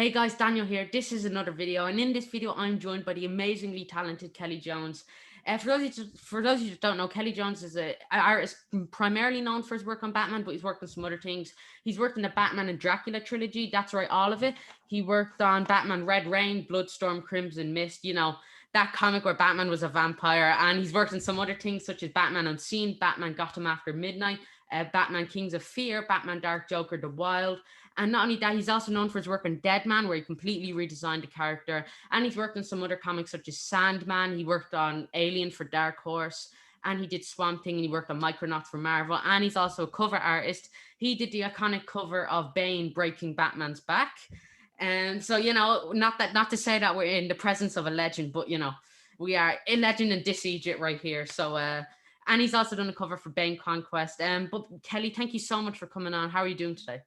Hey guys, Daniel here. This is another video, and in this video, I'm joined by the amazingly talented Kelley Jones. For those of you that don't know, Kelley Jones is an artist primarily known for his work on Batman, but he's worked on some other things. He's worked in the Batman and Dracula trilogy. That's right, all of it. He worked on Batman Red Rain, Bloodstorm, Crimson Mist. You know, that comic where Batman was a vampire, and he's worked on some other things such as Batman Unseen, Batman Gotham After Midnight, Batman Kings of Fear, Batman Dark Joker, The Wild. And not only that, he's also known for his work on Dead Man, where he completely redesigned the character. And he's worked on some other comics such as Sandman. He worked on Alien for Dark Horse. And he did Swamp Thing, and he worked on Micronauts for Marvel. And he's also a cover artist. He did the iconic cover of Bane breaking Batman's back. And so, you know, not to say that we're in the presence of a legend, but, you know, we are a legend in this Egypt right here. So, and he's also done a cover for Bane Conquest. But Kelley, thank you so much for coming on. How are you doing today?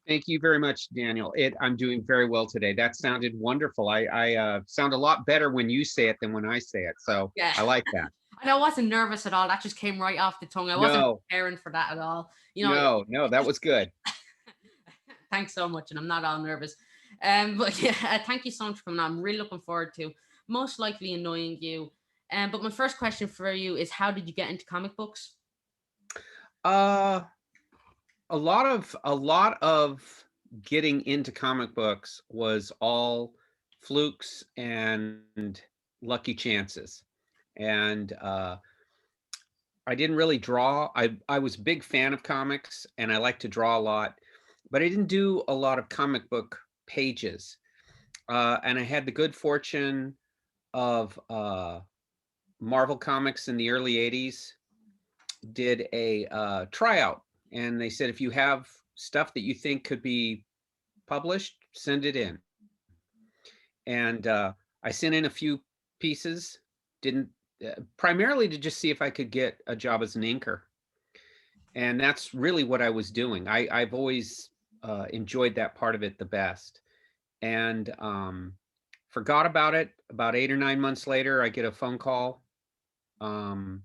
Thank you very much, Daniel. I'm doing very well today. That sounded wonderful. I sound a lot better when you say it than when I say it. So Yeah. I like that. And I wasn't nervous at all. That just came right off the tongue. I wasn't No, preparing for that at all. You know, no, that was good. thanks so much. And I'm not all nervous. But yeah, thank you so much for coming on. I'm really looking forward to most likely annoying you. But my first question for you is, how did you get into comic books? Uh, a lot of getting into comic books was all flukes and lucky chances. And I didn't really draw. I was a big fan of comics and I like to draw a lot, but I didn't do a lot of comic book pages. And I had the good fortune of Marvel Comics in the early 80s did a tryout. And they said, if you have stuff that you think could be published, send it in. And I sent in a few pieces, didn't primarily to just see if I could get a job as an inker. And that's really what I was doing. I've always enjoyed that part of it the best. And forgot about it. About 8 or 9 months later, I get a phone call, and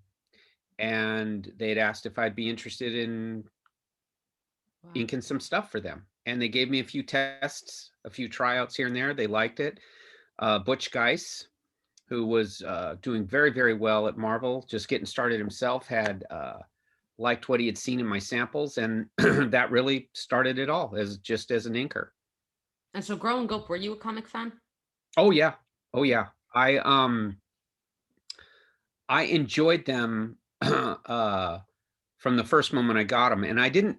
they'd asked if I'd be interested in Wow. inking some stuff for them. And they gave me a few tests, a few tryouts here and there. They liked it. Butch Geis, who was doing very, very well at Marvel, just getting started himself, had liked what he had seen in my samples, and that really started it all as an inker. And so growing up, were you a comic fan? Oh yeah, oh yeah. I enjoyed them from the first moment I got them, and I didn't.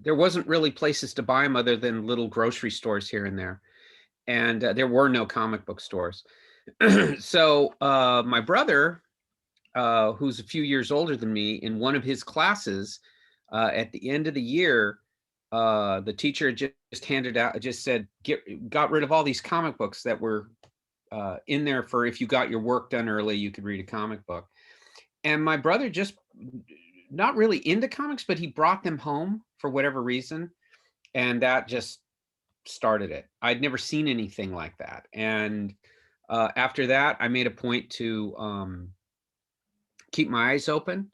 There wasn't really places to buy them other than little grocery stores here and there, and there were no comic book stores. So my brother, who's a few years older than me, in one of his classes, at the end of the year, the teacher just handed out, just said, got rid of all these comic books that were in there for if you got your work done early, you could read a comic book. And my brother, just not really into comics, but he brought them home for whatever reason. And that just started it. I'd never seen anything like that. And after that, I made a point to keep my eyes open.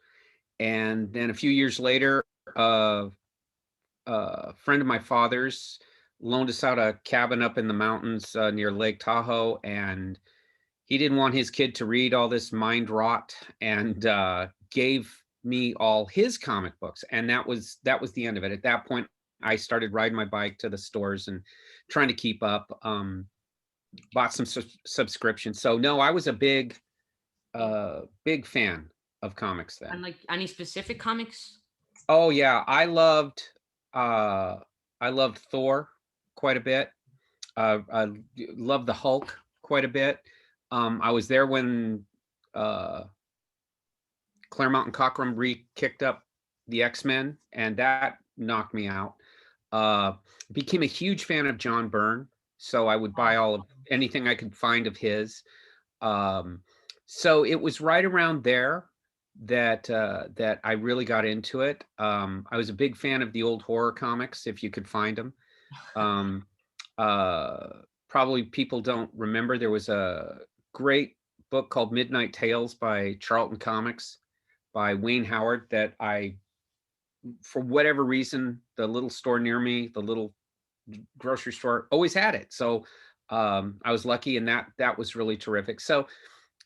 And then a few years later, a friend of my father's loaned us out a cabin up in the mountains near Lake Tahoe, and he didn't want his kid to read all this mind rot, and gave me all his comic books, and that was the end of it. At that point, I started riding my bike to the stores and trying to keep up. Bought some subscriptions. So no, I was a big fan of comics then. And like any specific comics? Oh yeah, I loved Thor quite a bit. I loved the Hulk quite a bit. I was there when Claremont and Cockrum kicked up the X-Men, and that knocked me out. Became a huge fan of John Byrne, so I would buy all of anything I could find of his. So it was right around there that I really got into it. I was a big fan of the old horror comics, if you could find them. Probably people don't remember, there was a great book called Midnight Tales by Charlton Comics by Wayne Howard that I, for whatever reason, the little store near me, the little grocery store always had it. So I was lucky, and that was really terrific. So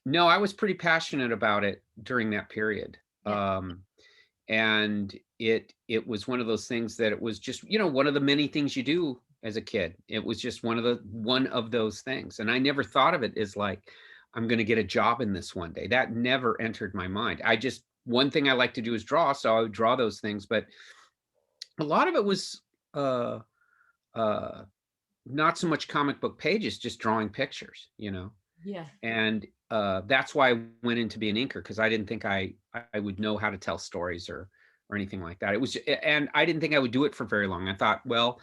no, I was pretty passionate about it during that period. Yeah. And it was one of those things that it was just, one of the many things you do as a kid. It was just one of those things. And I never thought of it as like, I'm going to get a job in this one day. That never entered my mind. One thing I like to do is draw. So I would draw those things, but a lot of it was uh uh not so much comic book pages, just drawing pictures, Yeah. and that's why I went into being an inker, because I didn't think I would know how to tell stories or anything like that. And I didn't think I would do it for very long. I thought, well,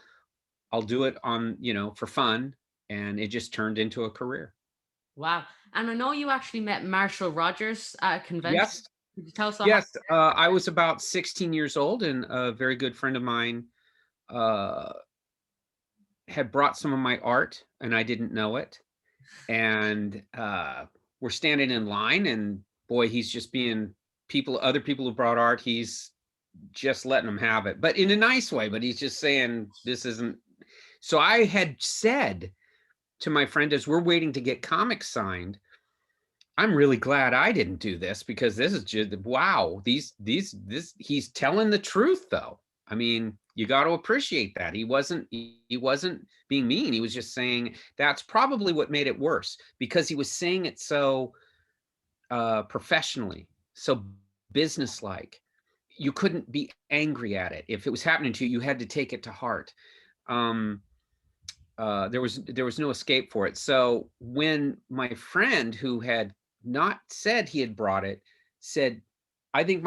I'll do it on, for fun, and it just turned into a career. Wow. And I know you actually met Marshall Rogers at a convention. Yes. Could you tell us Yes. I was about 16 years old, and a very good friend of mine had brought some of my art, and I didn't know it. And we're standing in line, and boy, he's just being other people who brought art, he's just letting them have it, but in a nice way. But he's just saying, this isn't. So I had said to my friend, as we're waiting to get comics signed, I'm really glad I didn't do this, because this is just, wow, this he's telling the truth, though. I mean, you got to appreciate that. He wasn't being mean. He was just saying, that's probably what made it worse, because he was saying it so professionally, so businesslike. You couldn't be angry at it. If it was happening to you, you had to take it to heart. There was no escape for it. So when my friend, who had not said he had brought it, said, I think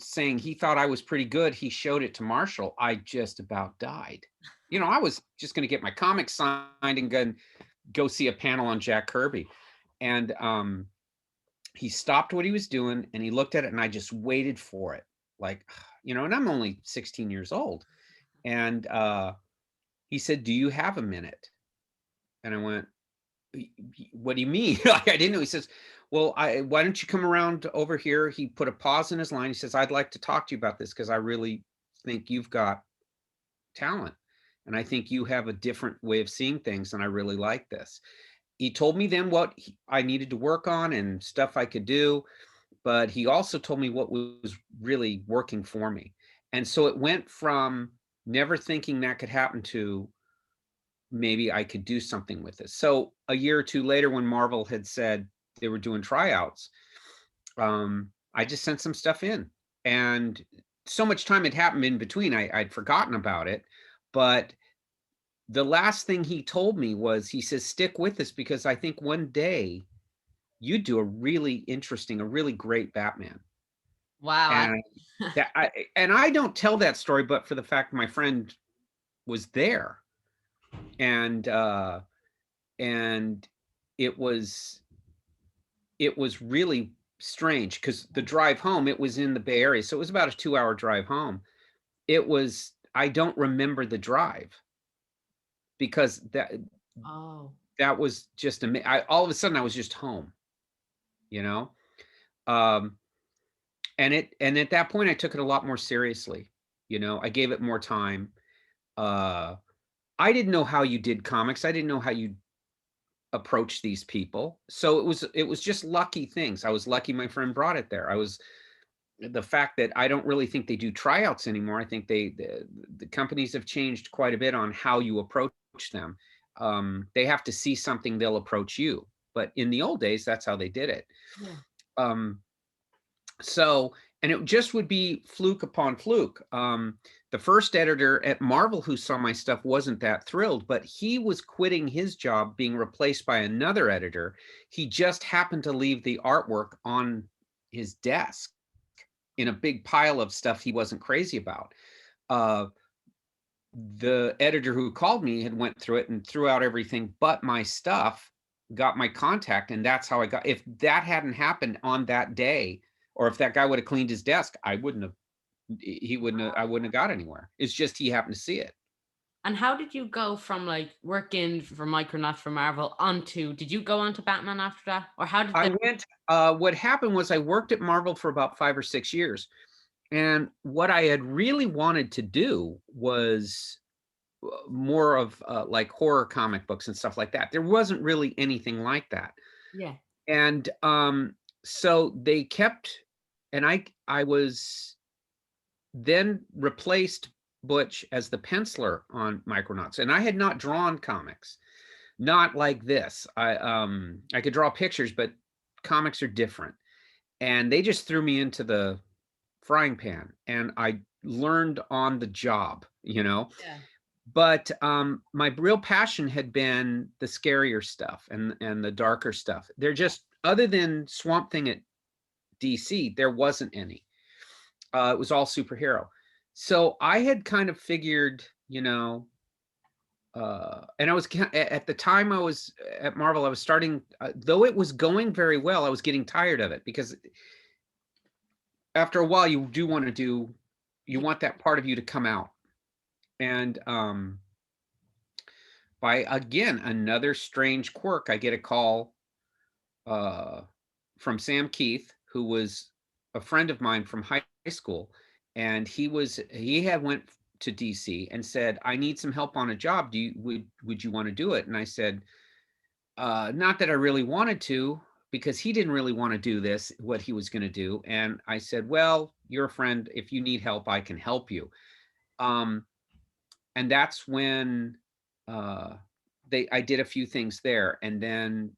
saying he thought I was pretty good, he showed it to Marshall, I just about died. I was just going to get my comics signed and go see a panel on Jack Kirby. And he stopped what he was doing, and he looked at it, and I just waited for it. Like, and I'm only 16 years old. And he said, do you have a minute? And I went, what do you mean? I didn't know. He says, well, why don't you come around over here? He put a pause in his line. He says, I'd like to talk to you about this, because I really think you've got talent, and I think you have a different way of seeing things, and I really like this. He told me then what I needed to work on and stuff I could do, but he also told me what was really working for me. And so it went from never thinking that could happen to maybe I could do something with this. So a year or two later, when Marvel had said they were doing tryouts, I just sent some stuff in, and so much time had happened in between, I'd forgotten about it. But the last thing he told me was, he says, stick with this, because I think one day you'd do a really interesting, a really great Batman. Wow. And I don't tell that story, but for the fact my friend was there, and it was really strange, because the drive home, it was in the Bay Area, so it was about a 2-hour drive home. I don't remember the drive, because that was just all of a sudden I was just home, and at that point I took it a lot more seriously. I gave it more time. I didn't know how you did comics. I didn't know how you approach these people. So it was just lucky things. I was lucky my friend brought it there. The fact that I don't really think they do tryouts anymore. I think the companies have changed quite a bit on how you approach them. They have to see something, they'll approach you. But in the old days, that's how they did it. Yeah. So, and it just would be fluke upon fluke. The first editor at Marvel who saw my stuff wasn't that thrilled, but he was quitting his job, being replaced by another editor. He just happened to leave the artwork on his desk in a big pile of stuff he wasn't crazy about. The editor who called me had went through it and threw out everything but my stuff, got my contact, and that's how I got. If that hadn't happened on that day, or if that guy would have cleaned his desk, I wouldn't have got anywhere. It's just he happened to see it. And how did you go from like working for Micronauts for Marvel did you go on to Batman after that? Or how did I went, what happened was I worked at Marvel for about 5 or 6 years. And what I had really wanted to do was more of like horror comic books and stuff like that. There wasn't really anything like that. Yeah. And so they kept, and I was then replaced Butch as the penciler on Micronauts, and I had not drawn comics, not like this. I could draw pictures, but comics are different. And they just threw me into the frying pan, and I learned on the job, you know. Yeah. But my real passion had been the scarier stuff and the darker stuff. They're just, other than Swamp Thing at DC, there wasn't any. It was all superhero. So I had kind of figured, you know, and I was at the time I was at Marvel, I was starting, though it was going very well, I was getting tired of it, because after a while you do want to do, you want that part of you to come out. And by, again, another strange quirk, I get a call from Sam Keith, who was a friend of mine from high school, and he had went to DC and said, I need some help on a job. Would you want to do it? And I said, not that I really wanted to, because he didn't really want to do this, what he was going to do. And I said, well, you're a friend. If you need help, I can help you. And that's when I did a few things there. And then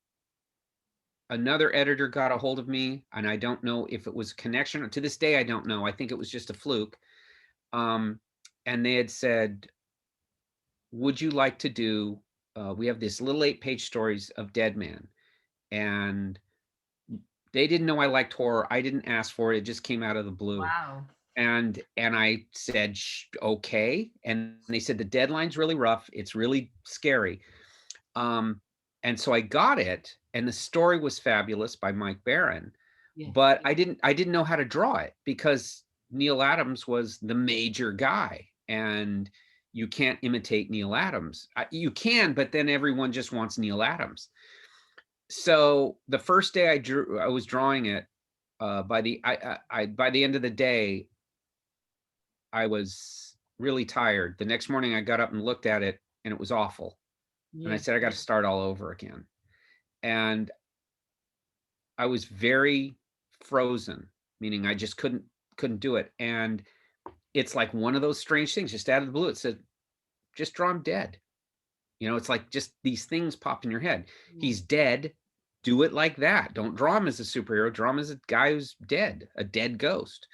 another editor got a hold of me, and I don't know if it was a connection. To this day, I don't know. I think it was just a fluke. And they had said, would you like to do, we have this little 8-page stories of Dead Man. And they didn't know I liked horror. I didn't ask for it. It just came out of the blue. Wow. And I said, okay. And they said, the deadline's really rough. It's really scary. And so I got it, and the story was fabulous by Mike Barron. Yeah. But I didn't know how to draw it, because Neil Adams was the major guy, and you can't imitate Neil Adams. You can, but then everyone just wants Neil Adams. So the first day I was drawing it. By the end of the day, I was really tired. The next morning I got up and looked at it, and it was awful. And I said, I got to start all over again. And I was very frozen, meaning I just couldn't do it. And it's like one of those strange things, just out of the blue. It said, just draw him dead. You know, it's like just these things pop in your head. He's dead. Do it like that. Don't draw him as a superhero. Draw him as a guy who's dead, a dead ghost.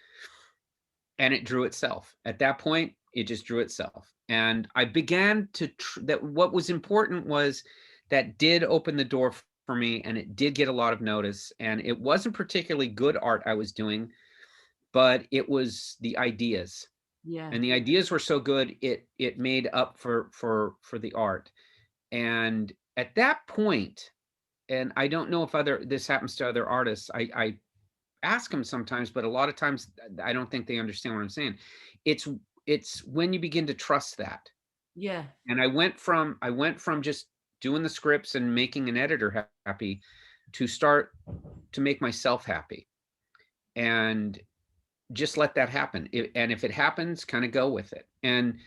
And it drew itself. At that point, it just drew itself. And I began to, that what was important was that did open the door for me, and it did get a lot of notice. And it wasn't particularly good art I was doing, but it was the ideas. Yeah. And the ideas were so good, it made up for the art. And at that point, and I don't know if this happens to other artists, I ask them sometimes, but a lot of times I don't think they understand what I'm saying. It's when you begin to trust that. Yeah. And I went from just doing the scripts and making an editor happy to start to make myself happy, and just let that happen. And if it happens, kind of go with it. And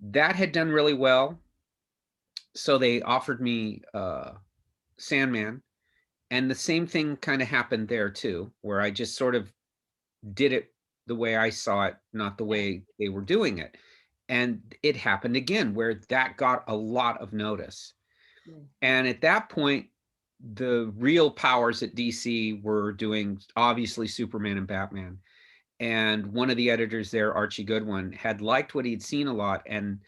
that had done really well. So they offered me Sandman, and the same thing kind of happened there too, where I just sort of did it the way I saw it, not the way they were doing it. And it happened again, where that got a lot of notice. And at that point, the real powers at DC were doing, obviously, Superman and Batman. And one of the editors there, Archie Goodwin, had liked what he'd seen a lot, and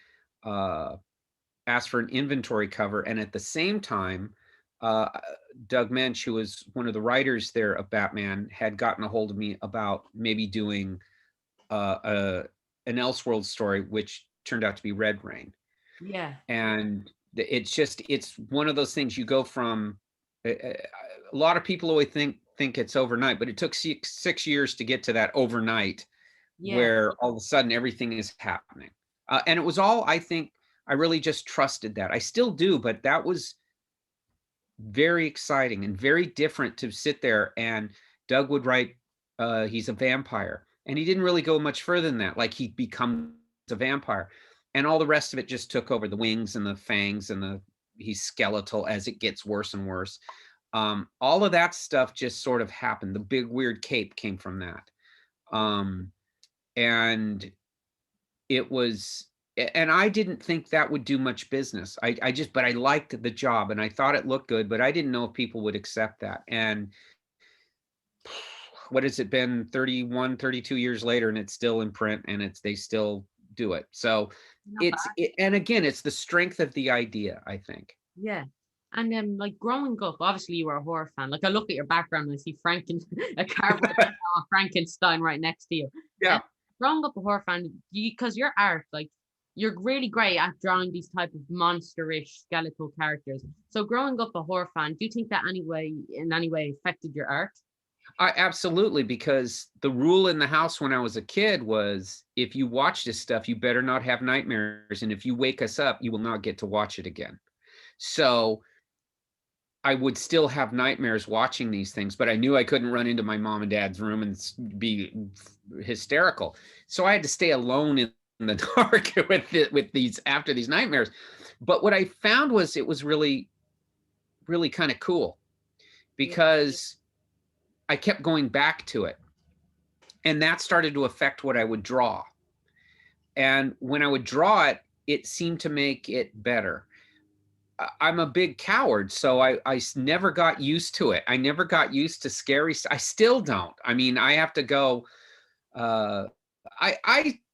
asked for an inventory cover. And at the same time, Doug Mensch, who was one of the writers there of Batman, had gotten a hold of me about maybe doing an Elseworld story, which turned out to be Red Rain. Yeah. And it's one of those things. You go from, a lot of people always think it's overnight, but it took 6 years to get to that overnight, where all of a sudden everything is happening. And it was all, I think, I really just trusted that. I still do, but that was very exciting and very different to sit there. And Doug would write, he's a vampire, and he didn't really go much further than that. Like, he becomes a vampire. and all the rest of it just took over, the wings and the fangs and he's skeletal as it gets worse and worse. All of that stuff just sort of happened. The big weird cape came from that. And it was, and I didn't think that would do much business. But I liked the job and I thought it looked good, but I didn't know if people would accept that. And what has it been, 31, 32 years later, and it's still in print, and they still do it. So and again, it's the strength of the idea, I think. Yeah. And then, like, growing up, obviously you were a horror fan. Like, I look at your background and I see a cardboard of Frankenstein right next to you. Yeah. Growing up a horror fan, because your art, like, you're really great at drawing these type of monsterish skeletal characters. So growing up a horror fan, do you think that in any way affected your art? Absolutely, because the rule in the house when I was a kid was, if you watch this stuff, you better not have nightmares. And if you wake us up, you will not get to watch it again. So I would still have nightmares watching these things, but I knew I couldn't run into my mom and dad's room and be hysterical. So I had to stay alone in the dark with these, after these nightmares. But what I found was, it was really, really kind of cool, because I kept going back to it, and that started to affect what I would draw. And when I would draw it, it seemed to make it better. I'm a big coward, so I never got used to it. I never got used to scary. I still don't. I mean, I have to go.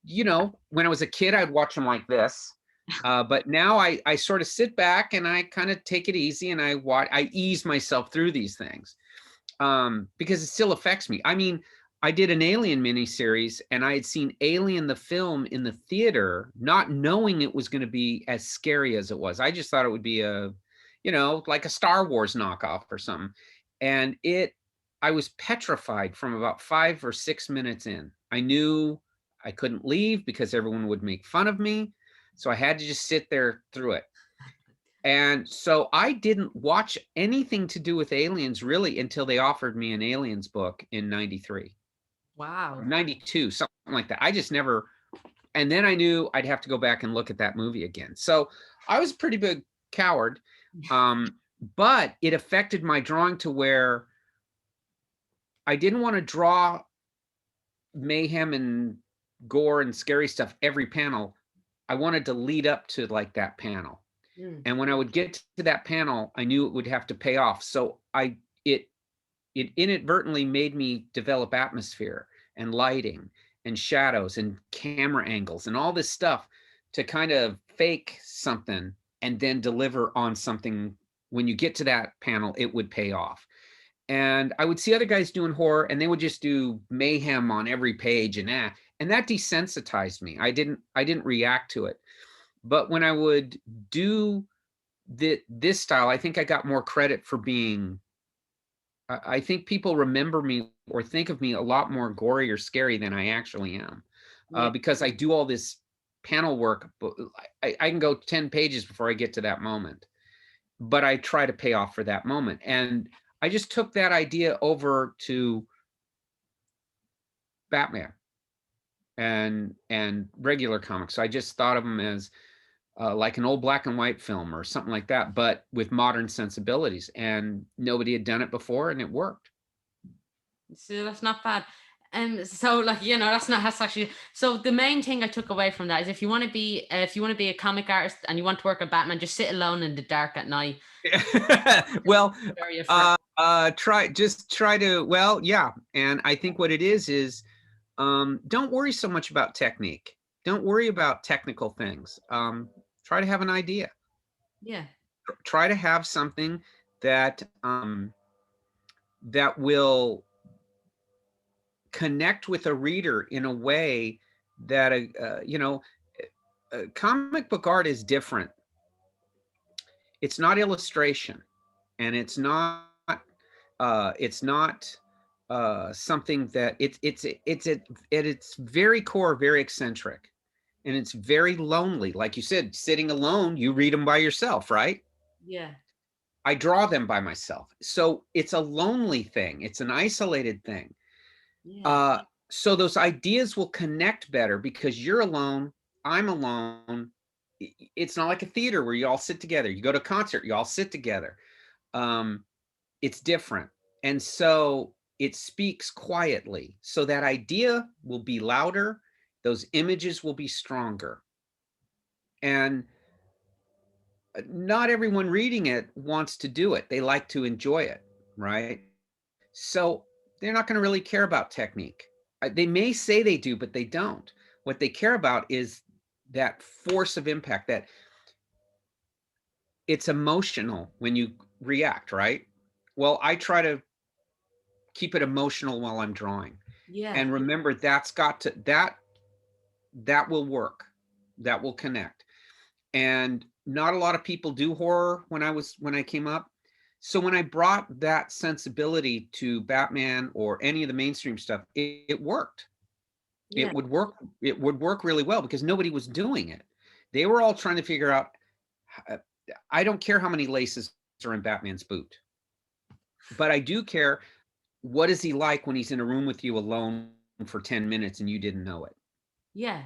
You know, when I was a kid, I'd watch them like this. But now I sort of sit back and I kind of take it easy, and I ease myself through these things. Because it still affects me. I mean, I did an Alien miniseries, and I had seen Alien the film in the theater, not knowing it was going to be as scary as it was. I just thought it would be like a Star Wars knockoff or something. And I was petrified from about 5 or 6 minutes in. I knew I couldn't leave because everyone would make fun of me. So I had to just sit there through it. And so I didn't watch anything to do with aliens really until they offered me an Aliens book in 93. Wow. 92, something like that. I just never, and then I knew I'd have to go back and look at that movie again. So I was a pretty big coward, but it affected my drawing to where I didn't want to draw mayhem and gore and scary stuff every panel. I wanted to lead up to like that panel. And when I would get to that panel, I knew it would have to pay off. So it inadvertently made me develop atmosphere and lighting and shadows and camera angles and all this stuff to kind of fake something and then deliver on something. When you get to that panel, it would pay off. And I would see other guys doing horror, and they would just do mayhem on every page, and that desensitized me. I didn't react to it. But when I would do this style, I think I got more credit for being, I think people remember me or think of me a lot more gory or scary than I actually am. Because I do all this panel work. But I can go 10 pages before I get to that moment. But I try to pay off for that moment. And I just took that idea over to Batman and regular comics. I just thought of them as like an old black and white film or something like that, but with modern sensibilities, and nobody had done it before, and it worked. So that's not bad. And so, like, that's actually, so the main thing I took away from that is, if you want to be a comic artist and you want to work at Batman, just sit alone in the dark at night. Well, try to, well, yeah. And I think what it is don't worry so much about technique. Don't worry about technical things. Try to have an idea. Yeah. Try to have something that that will connect with a reader in a way that comic book art is different. It's not illustration, and it's not something that it's at its very core very eccentric, and it's very lonely. Like you said, sitting alone, you read them by yourself, right? Yeah. I draw them by myself. So it's a lonely thing. It's an isolated thing. Yeah. So those ideas will connect better because you're alone, I'm alone, it's not like a theater where you all sit together. You go to a concert, you all sit together. It's different. And so it speaks quietly. So that idea will be louder. Those images will be stronger. And not everyone reading it wants to do it. They like to enjoy it, right? So they're not going to really care about technique. They may say they do, but they don't. What they care about is that force of impact, that it's emotional when you react, right? Well, I try to keep it emotional while I'm drawing. Yeah. And remember, that will work. That will connect. And not a lot of people do horror when I came up. So when I brought that sensibility to Batman or any of the mainstream stuff, it worked. Yeah. It would work really well because nobody was doing it. They were all trying to figure out, I don't care how many laces are in Batman's boot, but I do care, what is he like when he's in a room with you alone for 10 minutes and you didn't know it? Yeah.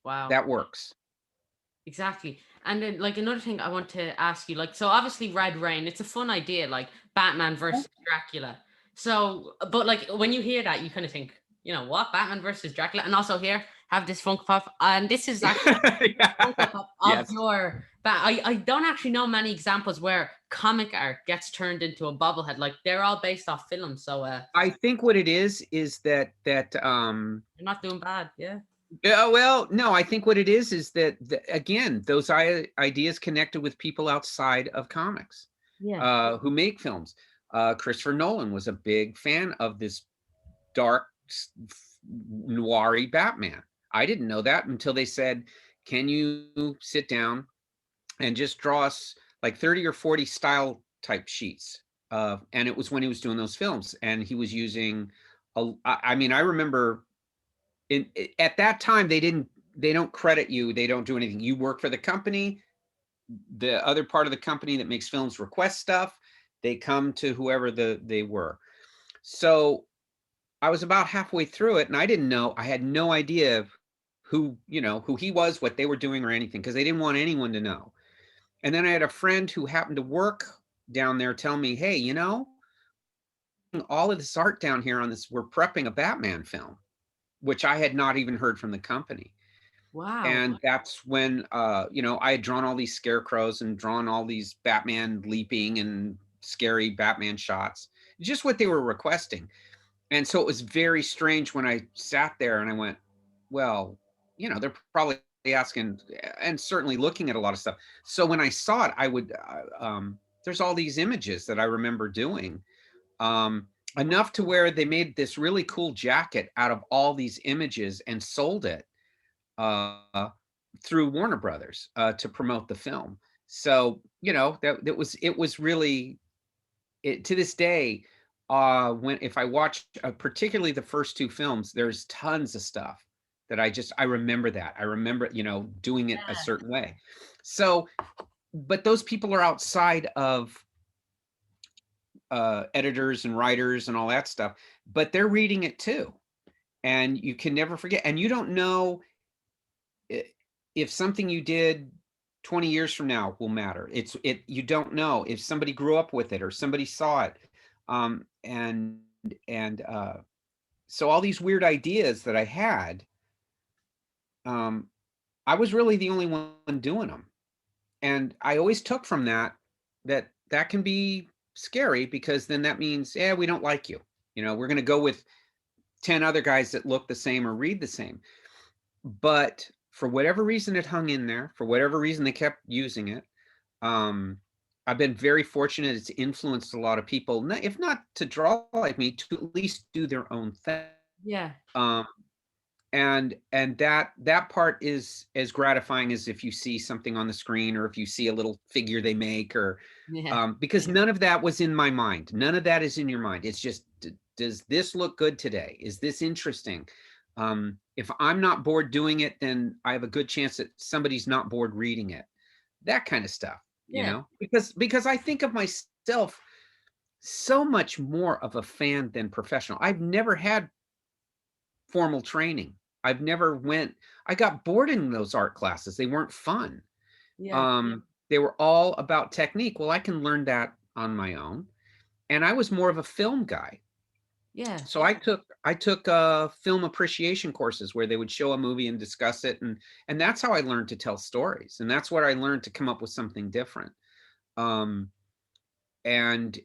Wow. That works. Exactly. And then, like, another thing I want to ask you, like, so obviously Red Rain, it's a fun idea, like Batman versus Dracula. So, but like when you hear that, you kind of think, what, Batman versus Dracula? And also here, have this Funko Pop, and this is actually Funko Pop of Yes. your. But I don't actually know many examples where comic art gets turned into a bobblehead. Like they're all based off film. So I think what it is that you're not doing bad, yeah. yeah, well, no, I think what it is that again, those ideas connected with people outside of comics, Yeah. who make films. Christopher Nolan was a big fan of this dark, noir-y Batman. I didn't know that until they said, can you sit down and just draw us like 30 or 40 style type sheets? And it was when he was doing those films, and he was using, I mean, I remember at that time, they don't credit you. They don't do anything. You work for the company. The other part of the company that makes films request stuff. They come to whoever they were. So I was about halfway through it, and I didn't know. I had no idea who he was, what they were doing, or anything, because they didn't want anyone to know. And then I had a friend who happened to work down there tell me, hey, all of this art down here on this, we're prepping a Batman film, which I had not even heard from the company. Wow. And that's when, I had drawn all these scarecrows and drawn all these Batman leaping and scary Batman shots, just what they were requesting. And so it was very strange when I sat there and I went, well, they're probably asking and certainly looking at a lot of stuff. So when I saw it, I would, there's all these images that I remember doing, enough to where they made this really cool jacket out of all these images and sold it through Warner Brothers to promote the film. So it was really, to this day, if I watch particularly the first two films, there's tons of stuff that I remember that. I remember, doing it a certain way. So, but those people are outside of editors and writers and all that stuff, but they're reading it too. And you can never forget. And you don't know if something you did 20 years from now will matter. You don't know if somebody grew up with it or somebody saw it. So all these weird ideas that I had, I was really the only one doing them. And I always took from that can be scary, because then that means, we don't like you. We're going to go with 10 other guys that look the same or read the same. But for whatever reason, it hung in there. For whatever reason, they kept using it. I've been very fortunate. It's influenced a lot of people, if not to draw like me, to at least do their own thing. Yeah. And that part is as gratifying as if you see something on the screen, or if you see a little figure they make, or because none of that was in my mind. None of that is in your mind. It's just, does this look good today? Is this interesting? If I'm not bored doing it, then I have a good chance that somebody's not bored reading it. That kind of stuff, because I think of myself so much more of a fan than professional. I've never had formal training. I've never went, I got bored in those art classes. They weren't fun. Yeah. They were all about technique. Well, I can learn that on my own. And I was more of a film guy. Yeah. So I took film appreciation courses where they would show a movie and discuss it, and that's how I learned to tell stories, and that's what I learned to come up with something different, um, and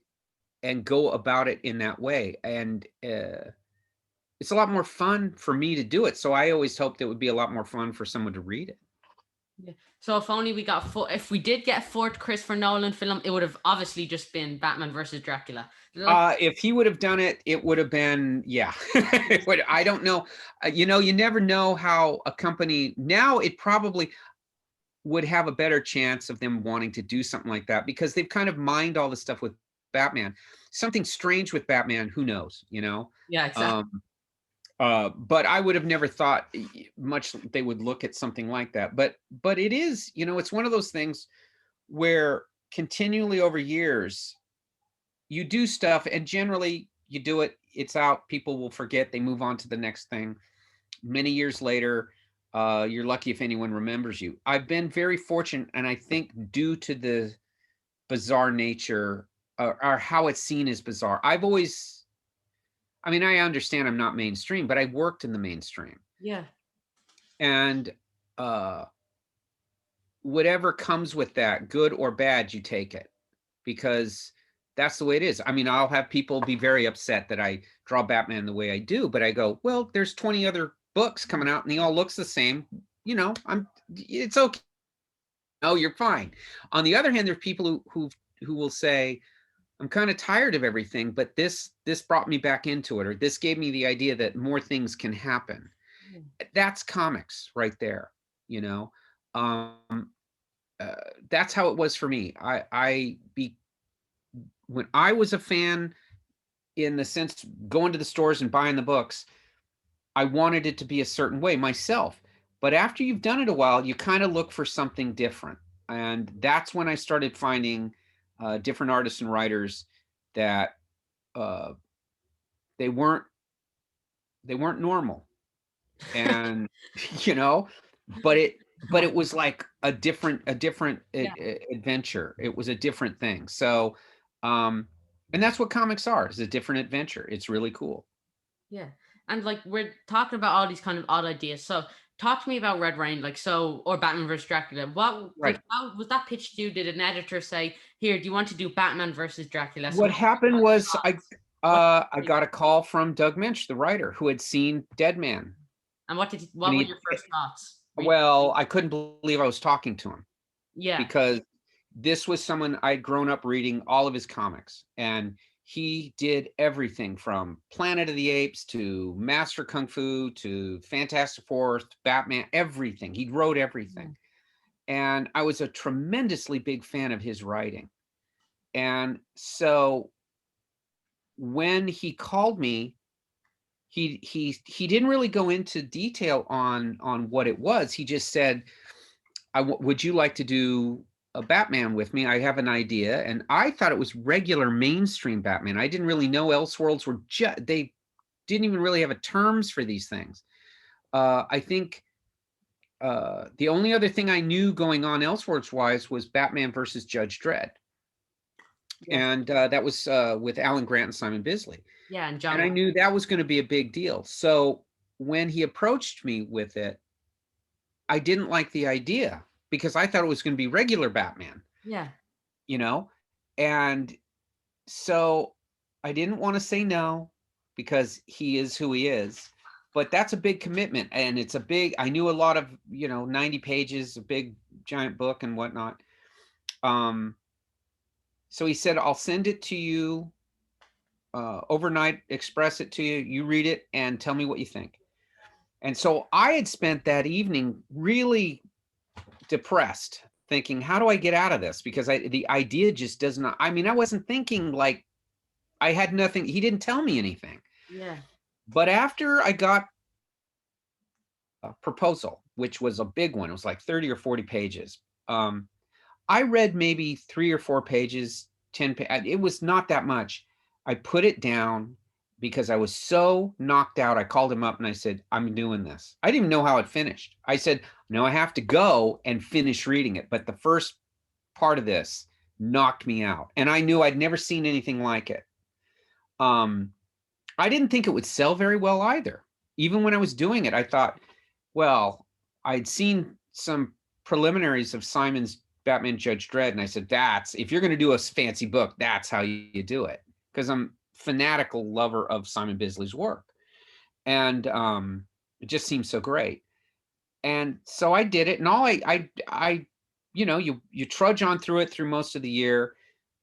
go about it in that way. And it's a lot more fun for me to do it. So I always hoped it would be a lot more fun for someone to read it. Yeah. So if only we got if we did get a fourth Christopher Nolan film, it would have obviously just been Batman versus Dracula. If he would have done it, it would have been, yeah. I don't know. You know, you never know how a company, now it probably would have a better chance of them wanting to do something like that, because they've kind of mined all the stuff with Batman. Something strange with Batman, who knows, you know? Yeah, exactly. But I would have never thought much they would look at something like that. But it is, you know, it's one of those things where continually over years you do stuff, and generally you do it, it's out, people will forget, they move on to the next thing. Many years later, you're lucky if anyone remembers you. I've been very fortunate, and I think due to the bizarre nature, or how it's seen as bizarre, I've always, I mean, I understand I'm not mainstream, but I worked in the mainstream. Yeah. And whatever comes with that, good or bad, you take it, because that's the way it is. I mean, I'll have people be very upset that I draw Batman the way I do, but I go, well, there's 20 other books coming out and he all looks the same. You know, it's okay. No, you're fine. On the other hand, there's people who will say, I'm kind of tired of everything, but this brought me back into it, or this gave me the idea that more things can happen. That's comics right there, you know. That's how it was for me. When I was a fan, in the sense going to the stores and buying the books, I wanted it to be a certain way myself. But after you've done it a while, you kind of look for something different. And that's when I started finding different artists and writers that uh, they weren't normal. And, you know, but it was like a different Yeah. adventure. It was a different thing. So, and that's what comics are, is a different adventure. It's really cool. Yeah. And like we're talking about all these kind of odd ideas. So talk to me about Red Rain, like so, or Batman versus Dracula. What like Right. how was that pitched to you? Did an editor say, here, do you want to do Batman versus Dracula? So What happened was what I got a call from Doug Minch, the writer, who had seen Dead Man. and what And what were your first thoughts? well, I couldn't believe I was talking to him, Yeah. because this was someone I'd grown up reading all of his comics, and he did everything from Planet of the Apes to Master Kung Fu to Fantastic Four, Batman, everything. He wrote everything. And I was a tremendously big fan of his writing. And so when he called me, he didn't really go into detail on what it was. He just said, would you like to do a Batman with me? I have an idea. And I thought it was regular mainstream Batman. I didn't really know Elseworlds were they didn't even really have a terms for these things. I think the only other thing I knew going on Elseworlds wise was Batman versus Judge Dredd. Yeah. And that was with Alan Grant and Simon Bisley. Yeah, and And John. I knew that was going to be a big deal. So when he approached me with it, I didn't like the idea, because I thought it was going to be regular Batman, Yeah. you know? And so I didn't want to say no, because he is who he is. But that's a big commitment. And it's a big, I knew a lot of, 90 pages, a big giant book and whatnot. So he said, I'll send it to you overnight, express it to you, you read it and tell me what you think. And so I had spent that evening really depressed, thinking, how do I get out of this? Because the idea just does not, I mean, I wasn't thinking, like, I had nothing, he didn't tell me anything. Yeah. But after I got a proposal, which was a big one, it was like 30 or 40 pages. I read maybe 3 or 4 pages, 10, it was not that much. I put it down because I was so knocked out. I called him up and I said, I'm doing this. I didn't even know how it finished. I said, no, I have to go and finish reading it. But the first part of this knocked me out. And I knew I'd never seen anything like it. I didn't think it would sell very well either. Even when I was doing it, I thought, well, I'd seen some preliminaries of Simon's Batman Judge Dredd. And I said, if you're going to do a fancy book, that's how you do it. Because I'm fanatical lover of Simon Bisley's work. And it just seemed so great. And so I did it. And all I you trudge on through it through most of the year.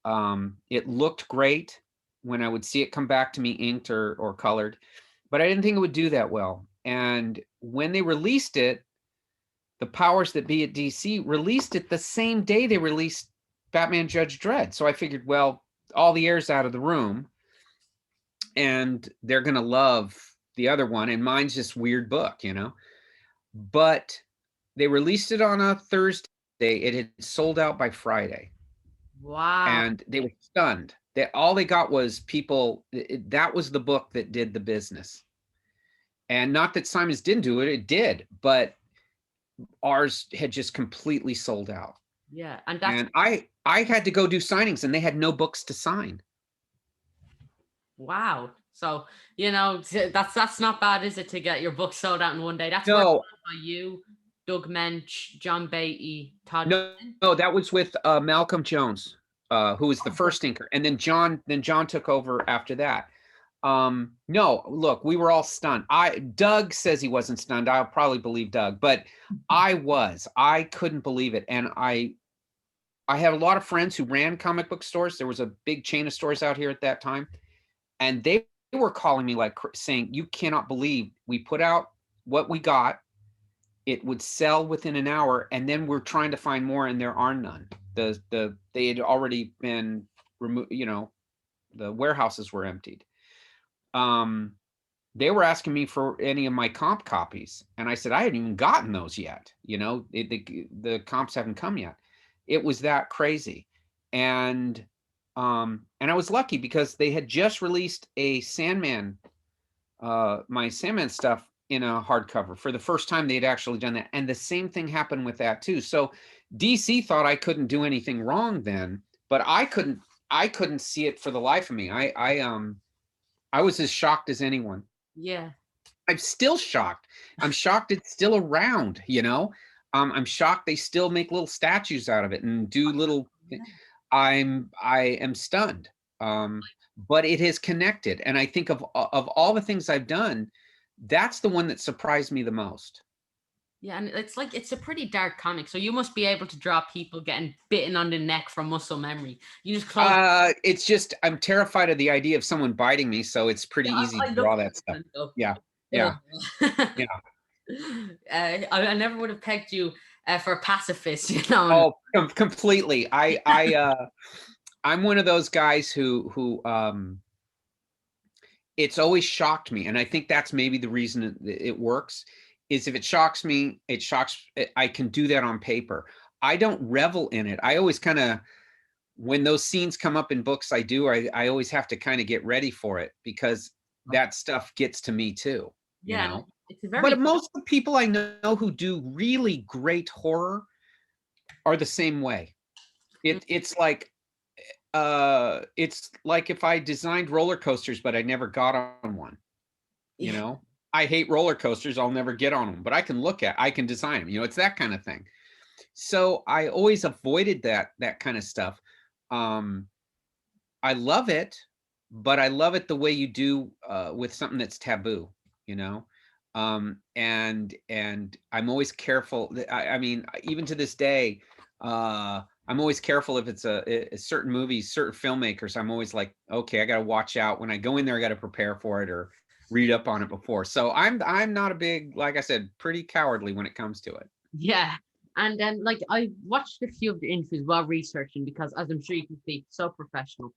It looked great when I would see it come back to me inked or colored, but I didn't think it would do that well. And when they released it, the powers that be at DC released it the same day they released Batman Judge Dredd. So I figured, well, all the air's out of the room and they're going to love the other one. And mine's just weird book, but they released it on a Thursday. It had sold out by Friday. Wow. And they were stunned. All they got was people, that was the book that did the business. And not that Simon's didn't do it, it did, but ours had just completely sold out. Yeah. And I had to go do signings and they had no books to sign. Wow. So, that's not bad, is it, to get your book sold out in one day? That's no. By you, Doug Mensch, John Beatty, Todd. No, that was with Malcolm Jones, who was the first inker, and then John took over after that. No, look, we were all stunned. Doug says he wasn't stunned. I'll probably believe Doug, but I couldn't believe it. And I had a lot of friends who ran comic book stores. There was a big chain of stores out here at that time. And they were calling me saying, you cannot believe we put out what we got. It would sell within an hour. And then we're trying to find more and there are none. They had already been removed, the warehouses were emptied. They were asking me for any of my comp copies. And I said, I hadn't even gotten those yet. The comps haven't come yet. It was that crazy. And I was lucky because they had just released a Sandman, my Sandman stuff in a hardcover. For the first time, they'd actually done that. And the same thing happened with that too. So DC thought I couldn't do anything wrong then, but I couldn't see it for the life of me. I was as shocked as anyone. Yeah. I'm still shocked. I'm shocked it's still around, I'm shocked they still make little statues out of it and do little, I am stunned. But it has connected. And I think of all the things I've done, that's the one that surprised me the most. Yeah, and it's a pretty dark comic. So you must be able to draw people getting bitten on the neck from muscle memory. You just close. It's just I'm terrified of the idea of someone biting me, so it's pretty easy to draw that stuff. Yeah. I never would have pegged you for a pacifist, Oh, completely. I'm one of those guys who it's always shocked me, and I think that's maybe the reason it works. Is if it shocks me, I can do that on paper. I don't revel in it. I always kind of, when those scenes come up in books I always have to kind of get ready for it because that stuff gets to me too. Yeah. But most of the people I know who do really great horror are the same way. It's like if I designed roller coasters, but I never got on one, I hate roller coasters. I'll never get on them, but I can design them. It's that kind of thing. So I always avoided that kind of stuff. I love it, but I love it the way you do with something that's taboo, and I'm always careful. I mean, even to this day, I'm always careful if it's a certain movies, certain filmmakers. I'm always like, okay, I got to watch out when I go in there. I got to prepare for it or read up on it before. So I'm not a big, like I said, pretty cowardly when it comes to it. Yeah. And then I watched a few of the interviews while researching because, as I'm sure you can see, so professional,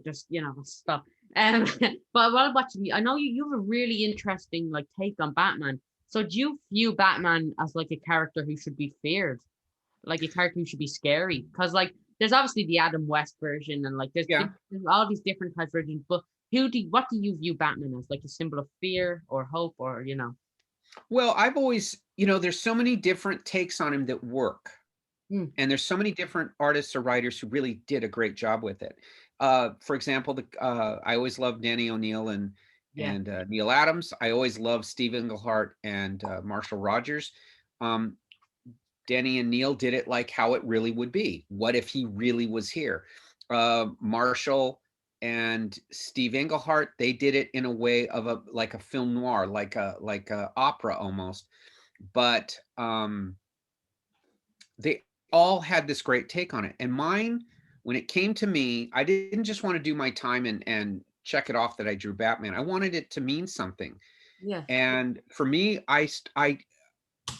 just stuff. But while watching, I know you have a really interesting take on Batman. So do you view Batman as a character who should be feared, a character who should be scary? Because there's obviously the Adam West version and there's all these different types of versions, but what do you view Batman as? Like a symbol of fear or hope, or Well, I've always, there's so many different takes on him that work. Mm, And there's so many different artists or writers who really did a great job with it. For example, I always loved Danny O'Neill and yeah, Neil Adams. I always loved Steve Englehart and Marshall Rogers. Um, Danny and Neil did it like how it really would be. What if he really was here? Marshall and Steve Englehart, they did it in a way of like a film noir, like a opera almost. But they all had this great take on it. And mine, when it came to me, I didn't just want to do my time and check it off that I drew Batman. I wanted it to mean something. yeah, And for me, I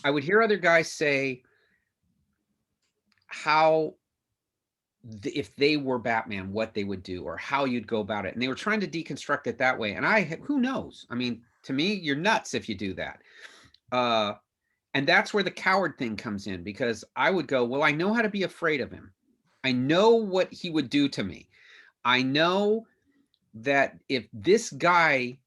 would hear other guys say how if they were Batman, what they would do or how you'd go about it. And they were trying to deconstruct it that way. And who knows? I mean, to me, you're nuts if you do that. And that's where the coward thing comes in, because I would go, well, I know how to be afraid of him. I know what he would do to me. I know that if this guy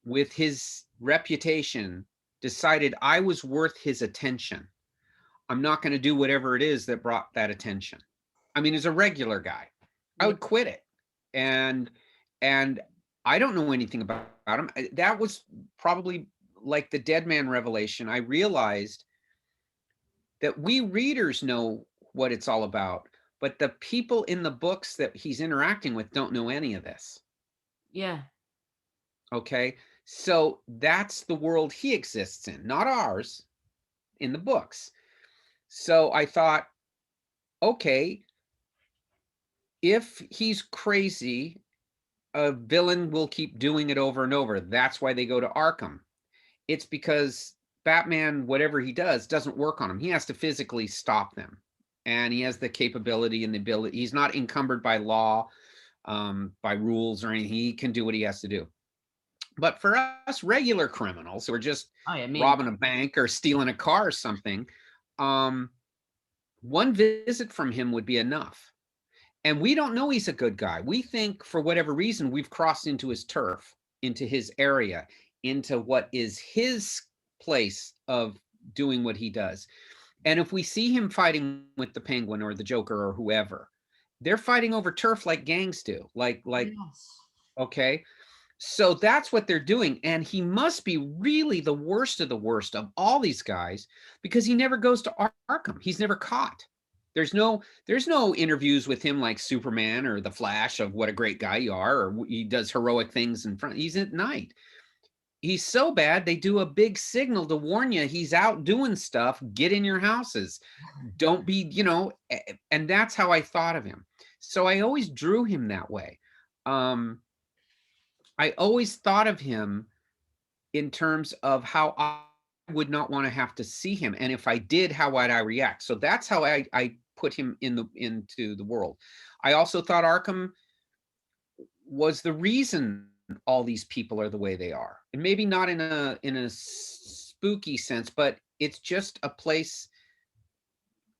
with his reputation decided I was worth his attention, I'm not going to do whatever it is that brought that attention. I mean, as a regular guy, I yeah, would quit it. And I don't know anything about him. That was probably like the Dead Man revelation. I realized that we readers know what it's all about, but the people in the books that he's interacting with don't know any of this. yeah, Okay. So that's the world he exists in, not ours, in the books. So I thought, okay, if he's crazy, a villain will keep doing it over and over. That's why they go to Arkham. It's because Batman, whatever he does, doesn't work on him. He has to physically stop them. And he has the capability and the ability. He's not encumbered by law, by rules or anything. He can do what he has to do. But for us regular criminals who are just oh, yeah, I mean, robbing a bank or stealing a car or something, one visit from him would be enough. And we don't know he's a good guy. We think for whatever reason, we've crossed into his turf, into his area, into what is his place of doing what he does. And if we see him fighting with the Penguin or the Joker or whoever, they're fighting over turf like gangs do. Like, yes, okay. So that's what they're doing. And he must be really the worst of all these guys, because he never goes to Arkham. He's never caught. There's no interviews with him like Superman or the Flash of what a great guy you are, or he does heroic things in front. He's at night. He's so bad, they do a big signal to warn you he's out doing stuff. Get in your houses. Don't be, and that's how I thought of him. So I always drew him that way. I always thought of him in terms of how I would not want to have to see him. And if I did, how would I react? So that's how I put him into the world. I also thought Arkham was the reason all these people are the way they are. And maybe not in a spooky sense, but it's just a place,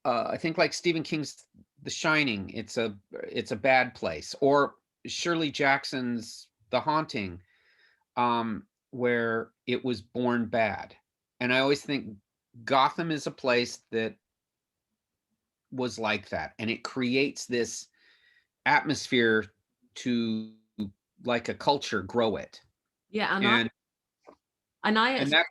I think like Stephen King's The Shining, it's a bad place. Or Shirley Jackson's The Haunting, where it was born bad. And I always think Gotham is a place that was like that, and it creates this atmosphere to, like a culture, grow it. yeah, And I that,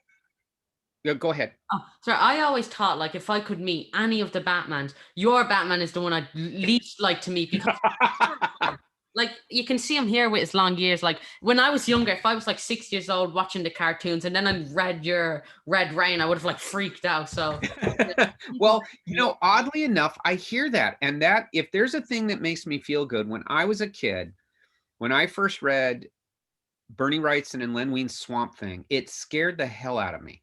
yeah, go ahead. oh, sorry. I always thought, like, if I could meet any of the Batmans, your Batman is the one I'd least like to meet, because, like, you can see him here with his long ears. Like, when I was younger, if I was like 6 years old watching the cartoons and then I read your Red Rain, I would have like freaked out. So, Well, oddly enough, I hear that. And that, if there's a thing that makes me feel good, when I was a kid, when I first read Bernie Wrightson and Len Wein's Swamp Thing, it scared the hell out of me.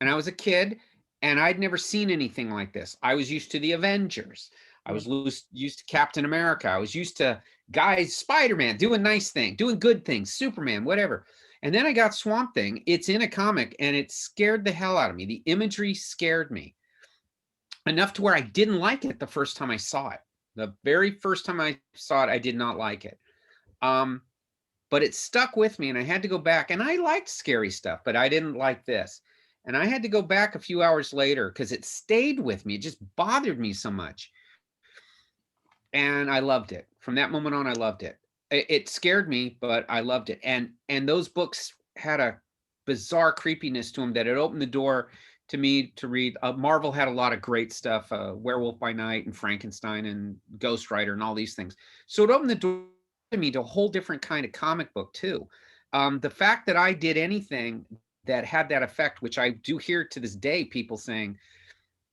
And I was a kid, and I'd never seen anything like this. I was used to the Avengers. I was used to Captain America. I was used to guys, Spider-Man, doing nice things, doing good things, Superman, whatever. And then I got Swamp Thing. It's in a comic, and it scared the hell out of me. The imagery scared me enough to where I didn't like it the first time I saw it. The very first time I saw it, I did not like it. but it stuck with me, and I had to go back, and I liked scary stuff, but I didn't like this. And I had to go back a few hours later because it stayed with me. It just bothered me so much. And I loved it. From that moment on, I loved it. It scared me, but I loved it. And those books had a bizarre creepiness to them that it opened the door to me to read. Marvel had a lot of great stuff, Werewolf by Night and Frankenstein and Ghost Rider and all these things. So it opened the door to me to a whole different kind of comic book too. The fact that I did anything that had that effect, which I do hear to this day, people saying,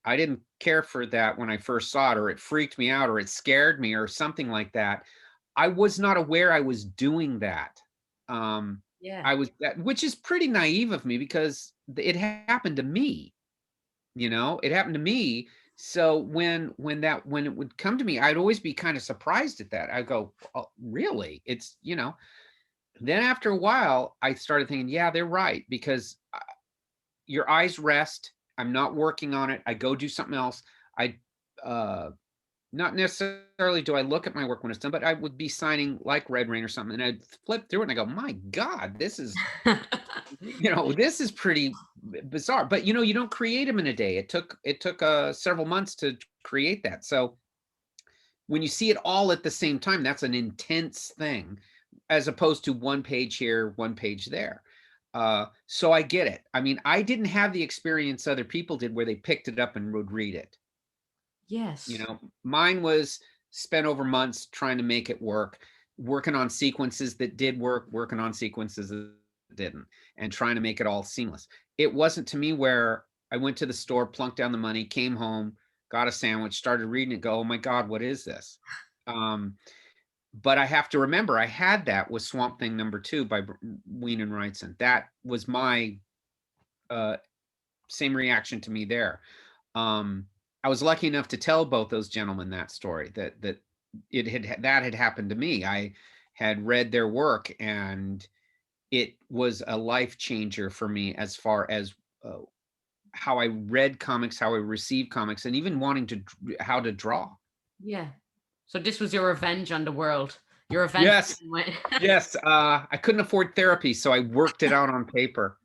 I didn't care for that when I first saw it, or it freaked me out, or it scared me, or something like that. I was not aware I was doing that. Yeah. I was that, which is pretty naive of me because it happened to me. You know, it happened to me. So when it would come to me, I'd always be kind of surprised at that. I go, oh, really? It's, you know. Then after a while, I started thinking, yeah, they're right, because your eyes rest. I'm not working on it. I go do something else. I not necessarily do I look at my work when it's done, but I would be signing like Red Rain or something, and I'd flip through it and I go, my God, this is, you know, this is pretty bizarre. But you know, you don't create them in a day. It took several months to create that. So when you see it all at the same time, that's an intense thing, as opposed to one page here, one page there. So I get it. I mean, I didn't have the experience other people did where they picked it up and would read it. Yes. You know, mine was spent over months trying to make it work, working on sequences that did work, working on sequences that didn't, and trying to make it all seamless. It wasn't to me where I went to the store, plunked down the money, came home, got a sandwich, started reading it, go, oh my God, what is this? But I have to remember, I had that with Swamp Thing #2 by Ween and Wrightson. That was my same reaction to me there. I was lucky enough to tell both those gentlemen that story, that had happened to me. I had read their work, and it was a life changer for me as far as how I read comics, how I received comics, and even wanting to how to draw. Yeah. So this was your revenge on the world. Your revenge. Yes. Yes. I couldn't afford therapy, so I worked it out on paper.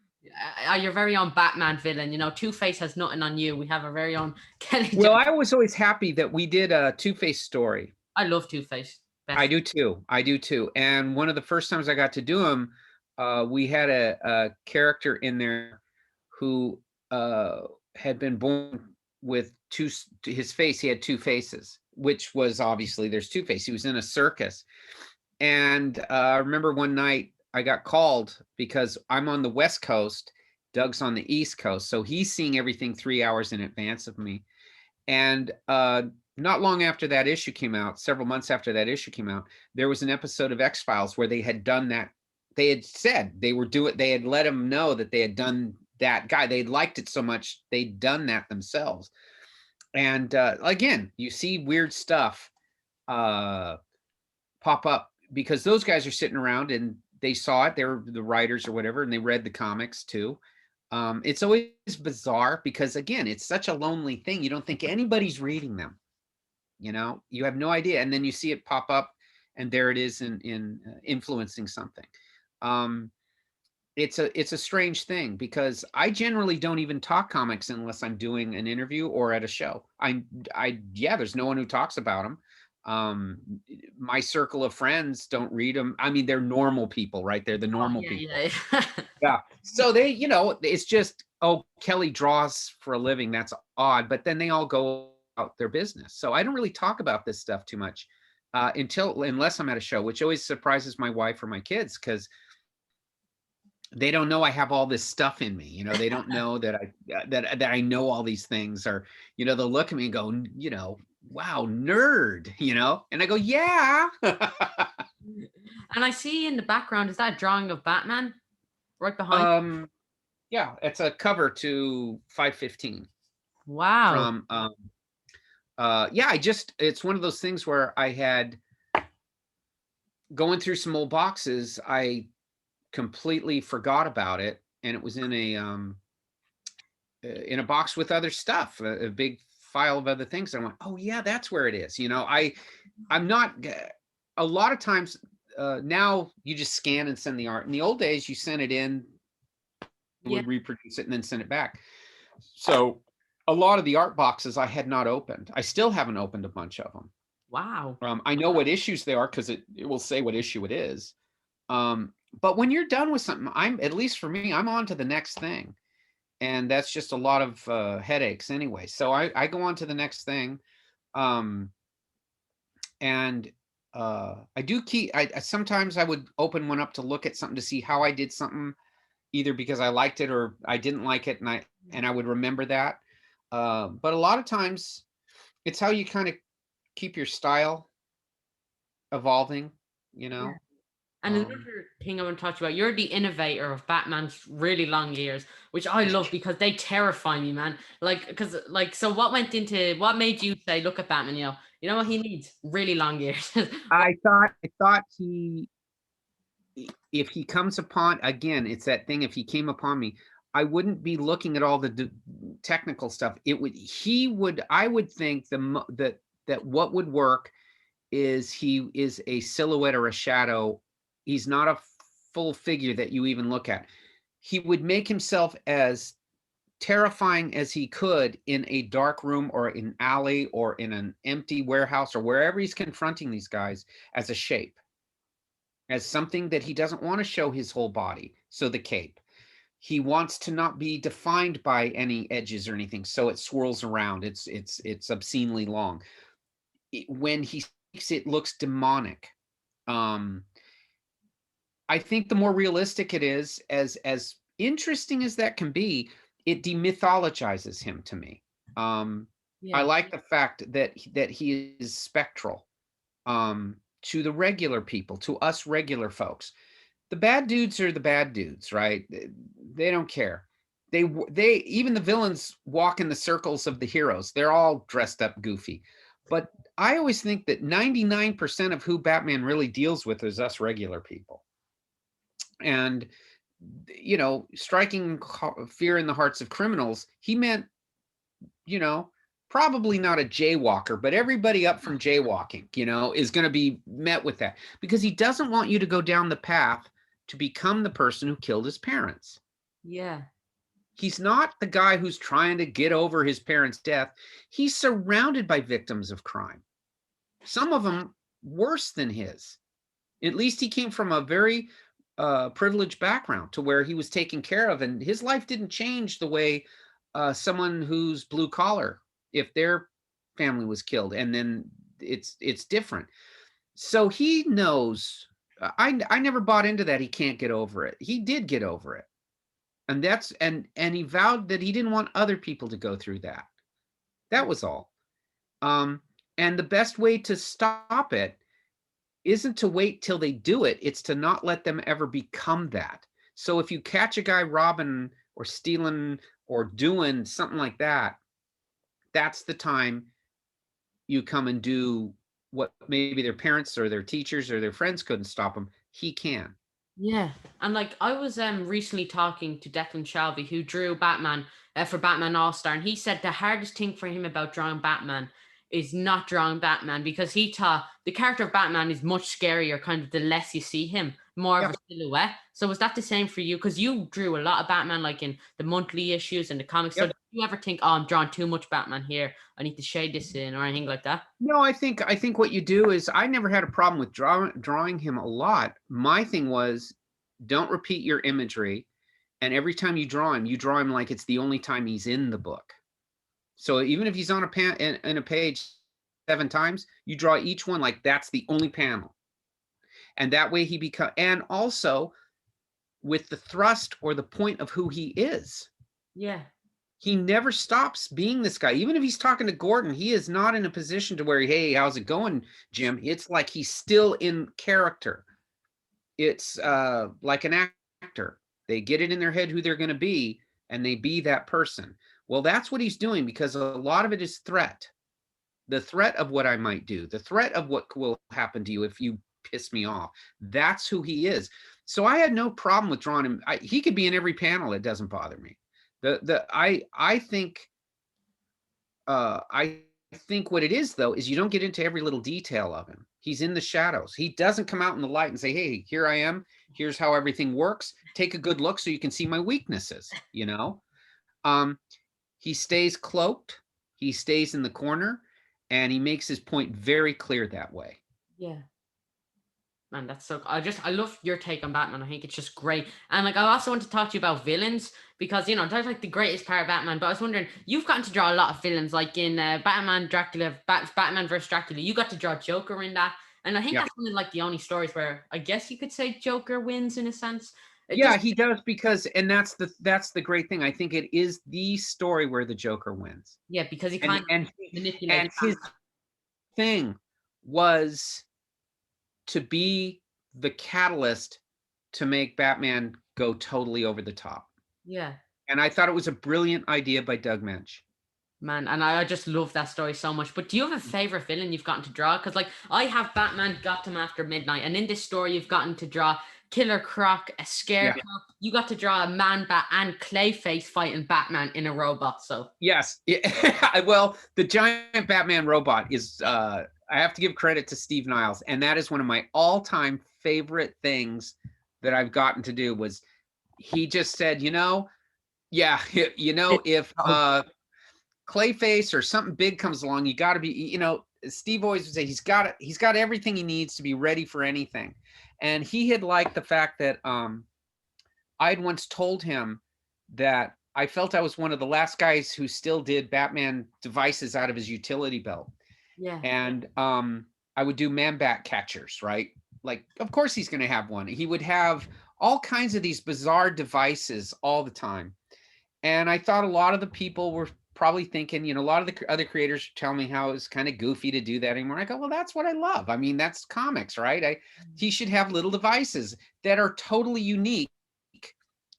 Your very own Batman villain. You know, Two-Face has nothing on you. We have our very own Kelley. Well, I was always happy that we did a Two-Face story. I love Two-Face. I do too. I do too. And one of the first times I got to do him, we had a character in there who had been born with his face. He had two faces, which was obviously there's Two-Face. He was in a circus. And I remember one night I got called because I'm on the West Coast, Doug's on the East Coast. So he's seeing everything 3 hours in advance of me. And not long after that issue came out, several months after that issue came out, there was an episode of X-Files where they had done that. They had said they had let him know that they had done that guy. They'd liked it so much, they'd done that themselves. And again, you see weird stuff pop up because those guys are sitting around and they saw it. They were the writers or whatever, and they read the comics too. It's always bizarre because, again, it's such a lonely thing. You don't think anybody's reading them. You know, you have no idea. And then you see it pop up and there it is in influencing something. It's a strange thing because I generally don't even talk comics unless I'm doing an interview or at a show. Yeah, there's no one who talks about them. My circle of friends don't read them. I mean, they're normal people, right? They're the normal people. Yeah. Yeah. So they, you know, it's just, oh, Kelley draws for a living. That's odd. But then they all go out their business. So I don't really talk about this stuff too much unless I'm at a show, which always surprises my wife or my kids because they don't know I have all this stuff in me. You know, they don't know that I know all these things, or, you know, they'll look at me and go, you know, wow, nerd, you know? And I go, yeah. And I see in the background, is that a drawing of Batman right behind? Yeah, it's a cover to 515. Wow. From yeah, it's one of those things where I had going through some old boxes, I completely forgot about it, and it was in a box with other stuff, a big file of other things. I went, oh yeah, that's where it is. You know, I'm not a lot of times now you just scan and send the art. In the old days, you sent it in, Yeah. would reproduce it and then send it back. So a lot of the art boxes I had not opened. I still haven't opened a bunch of them. Wow. I know what issues they are because it will say what issue it is. But when you're done with something, at least for me, I'm on to the next thing. And that's just a lot of headaches anyway. So I go on to the next thing. And I do keep, sometimes I would open one up to look at something to see how I did something, either because I liked it or I didn't like it, and I would remember that. But a lot of times it's how you kind of keep your style evolving, you know. And another thing I want to talk to you about, you're the innovator of Batman's really long ears, which I love because they terrify me, man. Like, because, like, so what made you say, look at Batman, you know what he needs? Really long ears. I thought if he comes upon, again, it's that thing, if he came upon me, I wouldn't be looking at all the technical stuff. I would think that what would work is he is a silhouette or a shadow. He's not a full figure that you even look at. He would make himself as terrifying as he could in a dark room or in an alley or in an empty warehouse or wherever he's confronting these guys, as a shape, as something that he doesn't want to show his whole body. So the cape, he wants to not be defined by any edges or anything, so it swirls around. It's obscenely long. When he speaks, it looks demonic. I think the more realistic it is, as interesting as that can be, it demythologizes him to me. I like the fact that he is spectral, to the regular people, to us regular folks. The bad dudes are the bad dudes, right? They don't care. They even the villains walk in the circles of the heroes. They're all dressed up goofy. But I always think that 99% of who Batman really deals with is us regular people. And, striking fear in the hearts of criminals, he meant, probably not a jaywalker, but everybody up from jaywalking, is going to be met with that, because he doesn't want you to go down the path to become the person who killed his parents. Yeah. He's not the guy who's trying to get over his parents' death. He's surrounded by victims of crime, some of them worse than his. At least he came from a very privileged background to where he was taken care of, and his life didn't change the way someone who's blue collar, if their family was killed, and then it's different. So he knows. I never bought into that. He can't get over it. He did get over it, and and he vowed that he didn't want other people to go through that. That was all. And the best way to stop it isn't to wait till they do it. It's to not let them ever become that. So if you catch a guy robbing or stealing or doing something like that, that's the time you come and do what maybe their parents or their teachers or their friends couldn't stop them. He can. Yeah, and like I was recently talking to Declan Shalvey, who drew Batman for Batman All Star, and he said the hardest thing for him about drawing Batman is not drawing Batman, because he thought the character of Batman is much scarier, kind of the less you see him, more of a silhouette. So was that the same for you? Because you drew a lot of Batman, like in the monthly issues and the comics. So did you ever think, oh, I'm drawing too much Batman here, I need to shade this in, or anything like that? No, I think what you do is, I never had a problem with drawing him a lot. My thing was, don't repeat your imagery, and every time you draw him like it's the only time he's in the book. So even if he's on in a page 7 times, you draw each one like that's the only panel, and that way he becomes. And also with the thrust or the point of who he is. Yeah. He never stops being this guy. Even if he's talking to Gordon, he is not in a position to where, hey, how's it going, Jim? It's like he's still in character. It's like an actor. They get it in their head who they're going to be, and they be that person. Well, that's what he's doing, because a lot of it is threat. The threat of what I might do, the threat of what will happen to you if you piss me off. That's who he is. So I had no problem with drawing him. He could be in every panel. It doesn't bother me. I think think what it is, though, is you don't get into every little detail of him. He's in the shadows. He doesn't come out in the light and say, hey, here I am. Here's how everything works. Take a good look so you can see my weaknesses, you know? He stays cloaked. He stays in the corner, and he makes his point very clear that way. Yeah. Man, that's so. I love your take on Batman. I think it's just great. And like, I also want to talk to you about villains because that's like the greatest part of Batman. But I was wondering, you've gotten to draw a lot of villains, like in Batman Dracula, Batman versus Dracula. You got to draw Joker in that, and I think Yeah. that's one of like the only stories where I guess you could say Joker wins in a sense. Yeah, he does, because, and that's the great thing. I think it is the story where the Joker wins. Yeah, because he And kind of manipulates. and his thing was to be the catalyst to make Batman go totally over the top. Yeah. And I thought it was a brilliant idea by Doug Mensch. Man, and I just love that story so much. But do you have a favorite villain you've gotten to draw? Because like I have Batman Gotham After Midnight, and in this story you've gotten to draw Killer Croc, a Scarecrow. Yeah. You got to draw a Man Bat and Clayface fighting Batman in a robot. So yes, well, the giant Batman robot is. I have to give credit to Steve Niles, and that is one of my all-time favorite things that I've gotten to do. Was he just said, if Clayface or something big comes along, you got to be, Steve always would say he's got everything he needs to be ready for anything. And he had liked the fact that I'd once told him that I felt I was one of the last guys who still did Batman devices out of his utility belt. Yeah. And I would do Man-Bat catchers, right? Like, of course he's going to have one. He would have all kinds of these bizarre devices all the time. And I thought a lot of the people were probably thinking, a lot of the other creators tell me how it's kind of goofy to do that anymore. I go, well, that's what I love. I mean, that's comics, right? He should have little devices that are totally unique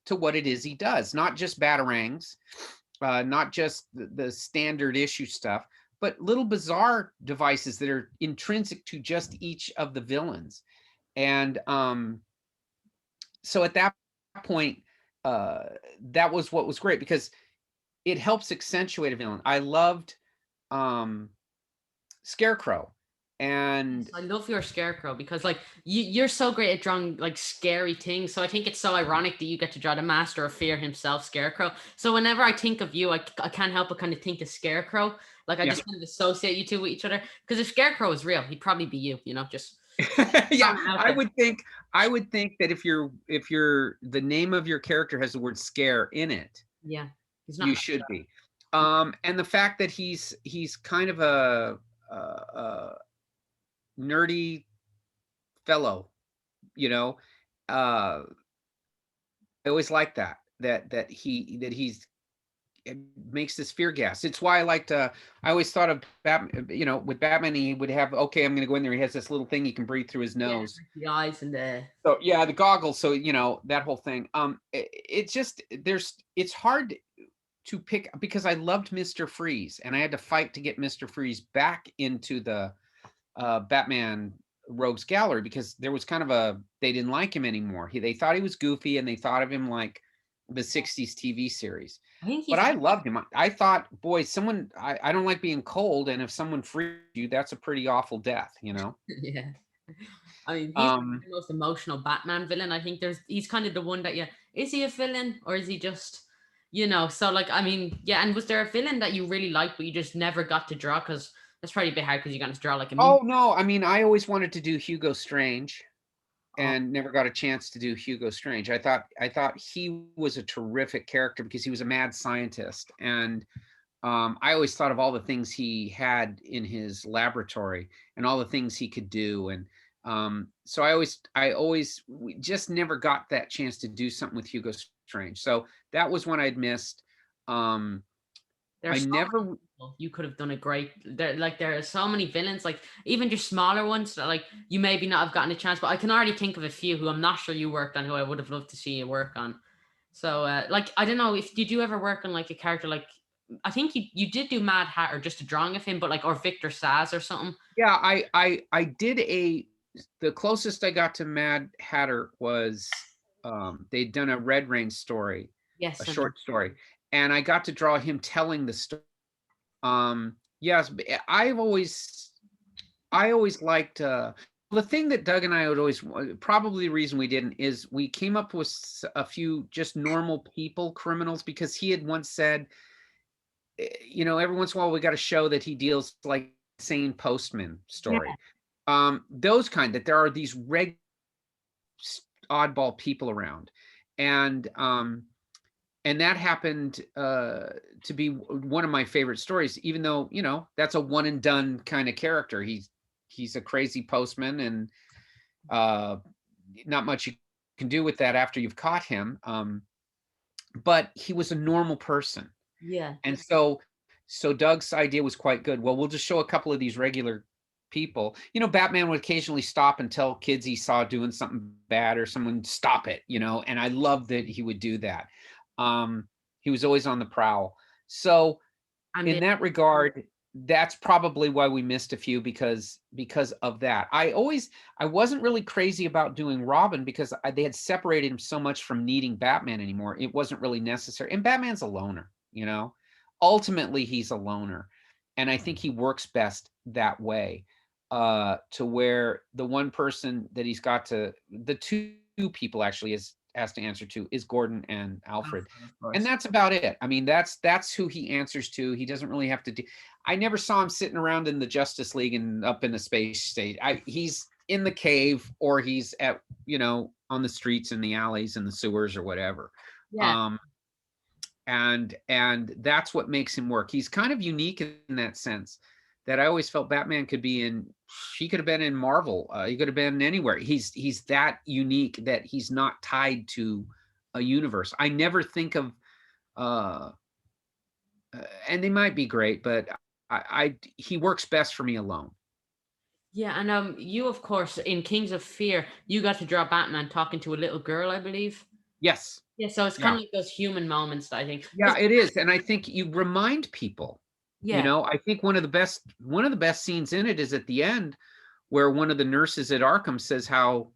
to what it is he does, not just batarangs, not just the standard issue stuff, but little bizarre devices that are intrinsic to just each of the villains. And so at that point, that was what was great, because it helps accentuate a villain. I loved Scarecrow. And I love your Scarecrow because like you're so great at drawing like scary things. So I think it's so ironic that you get to draw the master of fear himself, Scarecrow. So whenever I think of you, I can't help but kind of think of Scarecrow. Like I just kind of associate you two with each other. Because if Scarecrow is real, he'd probably be you, just yeah, I would think that if the name of your character has the word scare in it, yeah, you should be. And the fact that he's kind of a nerdy fellow, I always like that he's, it makes this fear gas. It's why I always thought of Batman, with Batman, he would have, okay, I'm going to go in there. He has this little thing he can breathe through his nose. Yeah, the eyes and the... So yeah, the goggles. So, that whole thing. It's just, it's hard to pick, because I loved Mr. Freeze, and I had to fight to get Mr. Freeze back into the Batman Rogues Gallery, because there was kind of they didn't like him anymore. They thought he was goofy, and they thought of him like the 60s TV series. But I loved him. I thought, boy, I don't like being cold, and if someone frees you, that's a pretty awful death, Yeah. I mean, he's the most emotional Batman villain. I think he's kind of the one that, is he a villain, or is he just, so like, I mean, yeah. And was there a villain that you really liked, but you just never got to draw? Because that's probably a bit hard, because you got to draw like a... Oh, no. I mean, I always wanted to do Hugo Strange, and never got a chance to do Hugo Strange. I thought he was a terrific character, because he was a mad scientist. And I always thought of all the things he had in his laboratory and all the things he could do. And so we just never got that chance to do something with Hugo Strange. So that was one I'd missed. You could have done a great, there are so many villains, like even just smaller ones that like you maybe not have gotten a chance, but I can already think of a few who I'm not sure you worked on, who I would have loved to see you work on. So like, I don't know, did you ever work on like a character, like I think you did do Mad Hatter, just a drawing of him, but like, or Victor Saz or something? Yeah, I did the closest I got to Mad Hatter was they'd done a Red Rain story, yes, a short story, and I got to draw him telling the story. Yes, I always liked the thing that Doug and I would always, probably the reason we didn't is we came up with a few just normal people criminals, because he had once said, you know, every once in a while we got to show that he deals like sane postman story. Those kind, that there are these oddball people around. And that happened to be one of my favorite stories, even though, you know, that's a one and done kind of character. He's a crazy postman, and not much you can do with that after you've caught him. But he was a normal person. Yeah. And so Doug's idea was quite good. Well, we'll just show a couple of these regular people. You know, Batman would occasionally stop and tell kids he saw doing something bad, or someone stop it, you know, and I loved that he would do that. He was always on the prowl. So in that regard, that's probably why we missed a few, because of that. I wasn't really crazy about doing Robin, because they had separated him so much from needing Batman anymore. It wasn't really necessary. And Batman's a loner, you know, ultimately he's a loner. And I think he works best that way, to where the one person that he's got to, the two people actually has to answer to, is Gordon and Alfred. And that's about it. I mean, that's who he answers to. He doesn't really have to do. I never saw him sitting around in the Justice League and up in the space state. He's in the cave, or he's at, you know, on the streets, in the alleys, in the sewers, or whatever. Yeah. And that's what makes him work. He's kind of unique in that sense, that I always felt Batman could be in. He could have been in Marvel. He could have been anywhere. He's that unique that he's not tied to a universe. I never think of, and they might be great, but he works best for me alone. Yeah, and you, of course, in Kings of Fear, you got to draw Batman talking to a little girl, I believe. Yes. Yeah, so it's kind of like those human moments that I think. Yeah, it is, and I think you remind people. Yeah. You know, I think one of the best scenes in it is at the end, where one of the nurses at Arkham says how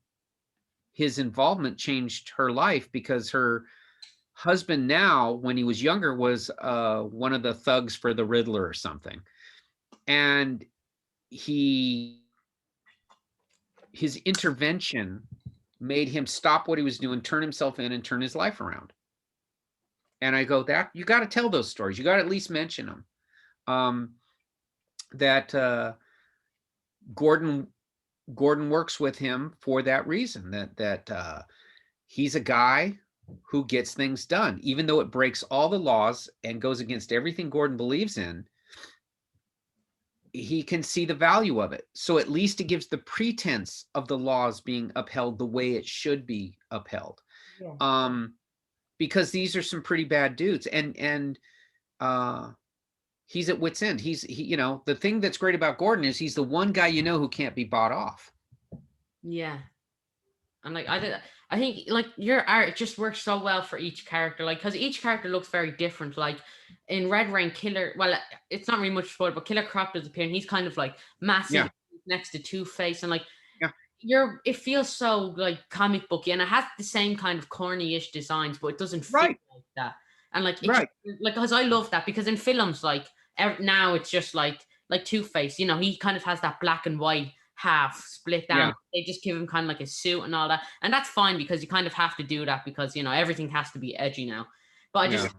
his involvement changed her life, because her husband now, when he was younger, was one of the thugs for the Riddler or something. And his intervention made him stop what he was doing, turn himself in, and turn his life around. And I go, that you got to tell those stories. You got to at least mention them. That Gordon works with him for that reason, that he's a guy who gets things done, even though it breaks all the laws and goes against everything Gordon believes in. He can see the value of it. So at least it gives the pretense of the laws being upheld the way it should be upheld. Yeah. Because these are some pretty bad dudes, and he's at wit's end. He, you know, the thing that's great about Gordon is he's the one guy, you know, who can't be bought off. Yeah. And like, I think like your art just works so well for each character, like, because each character looks very different. Like in Red Rain, Killer, well, it's not really much spoiled, but Killer Croc does appear, and he's kind of like massive next to Two-Face, and like it feels so like comic booky, and it has the same kind of corny-ish designs, but it doesn't feel like that. And like it just, like, because I love that, because in films like now it's just like Two-Face, you know, he kind of has that black and white half split down. They just give him kind of like a suit and all that, and that's fine, because you kind of have to do that, because, you know, everything has to be edgy now. But I just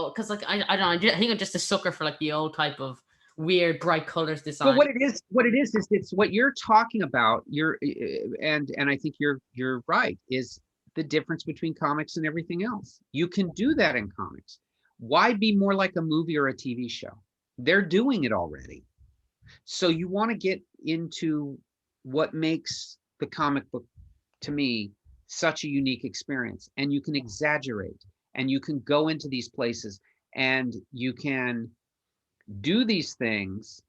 because like I don't know, I think I'm just a sucker for like the old type of weird bright colors design. Well, what it is it's what you're talking about. And I think you're right, is the difference between comics and everything else. You can do that in comics. Why be more like a movie or a TV show? They're doing it already. So you want to get into what makes the comic book, to me, such a unique experience. And you can exaggerate, and you can go into these places, and you can do these things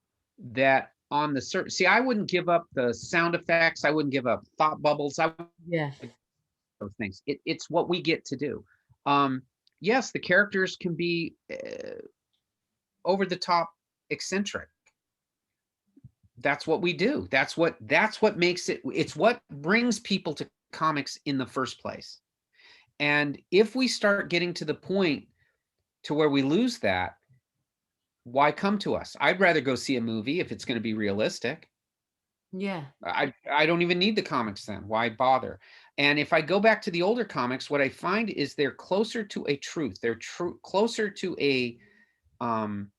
that on the surface. See, I wouldn't give up the sound effects. I wouldn't give up thought bubbles. Those things. It's what we get to do. Yes, the characters can be over the top, eccentric. That's what we do. That's what makes it. It's what brings people to comics in the first place. And if we start getting to the point to where we lose that, why come to us? I'd rather go see a movie if it's going to be realistic. Yeah. I don't even need the comics then. Why bother? And if I go back to the older comics, what I find is they're closer to a truth. They're closer to a um,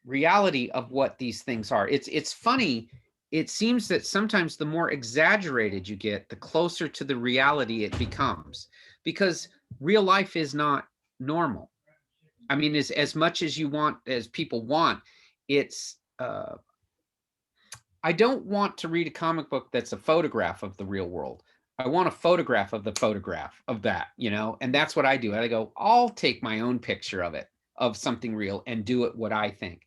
reality of what these things are. It's funny. It seems that sometimes the more exaggerated you get, the closer to the reality it becomes, because real life is not normal. I mean, as much as you want, as people want, it's I don't want to read a comic book that's a photograph of the real world. I want a photograph of the photograph of that, you know, and that's what I do. I go, I'll take my own picture of it, of something real, and do it what I think.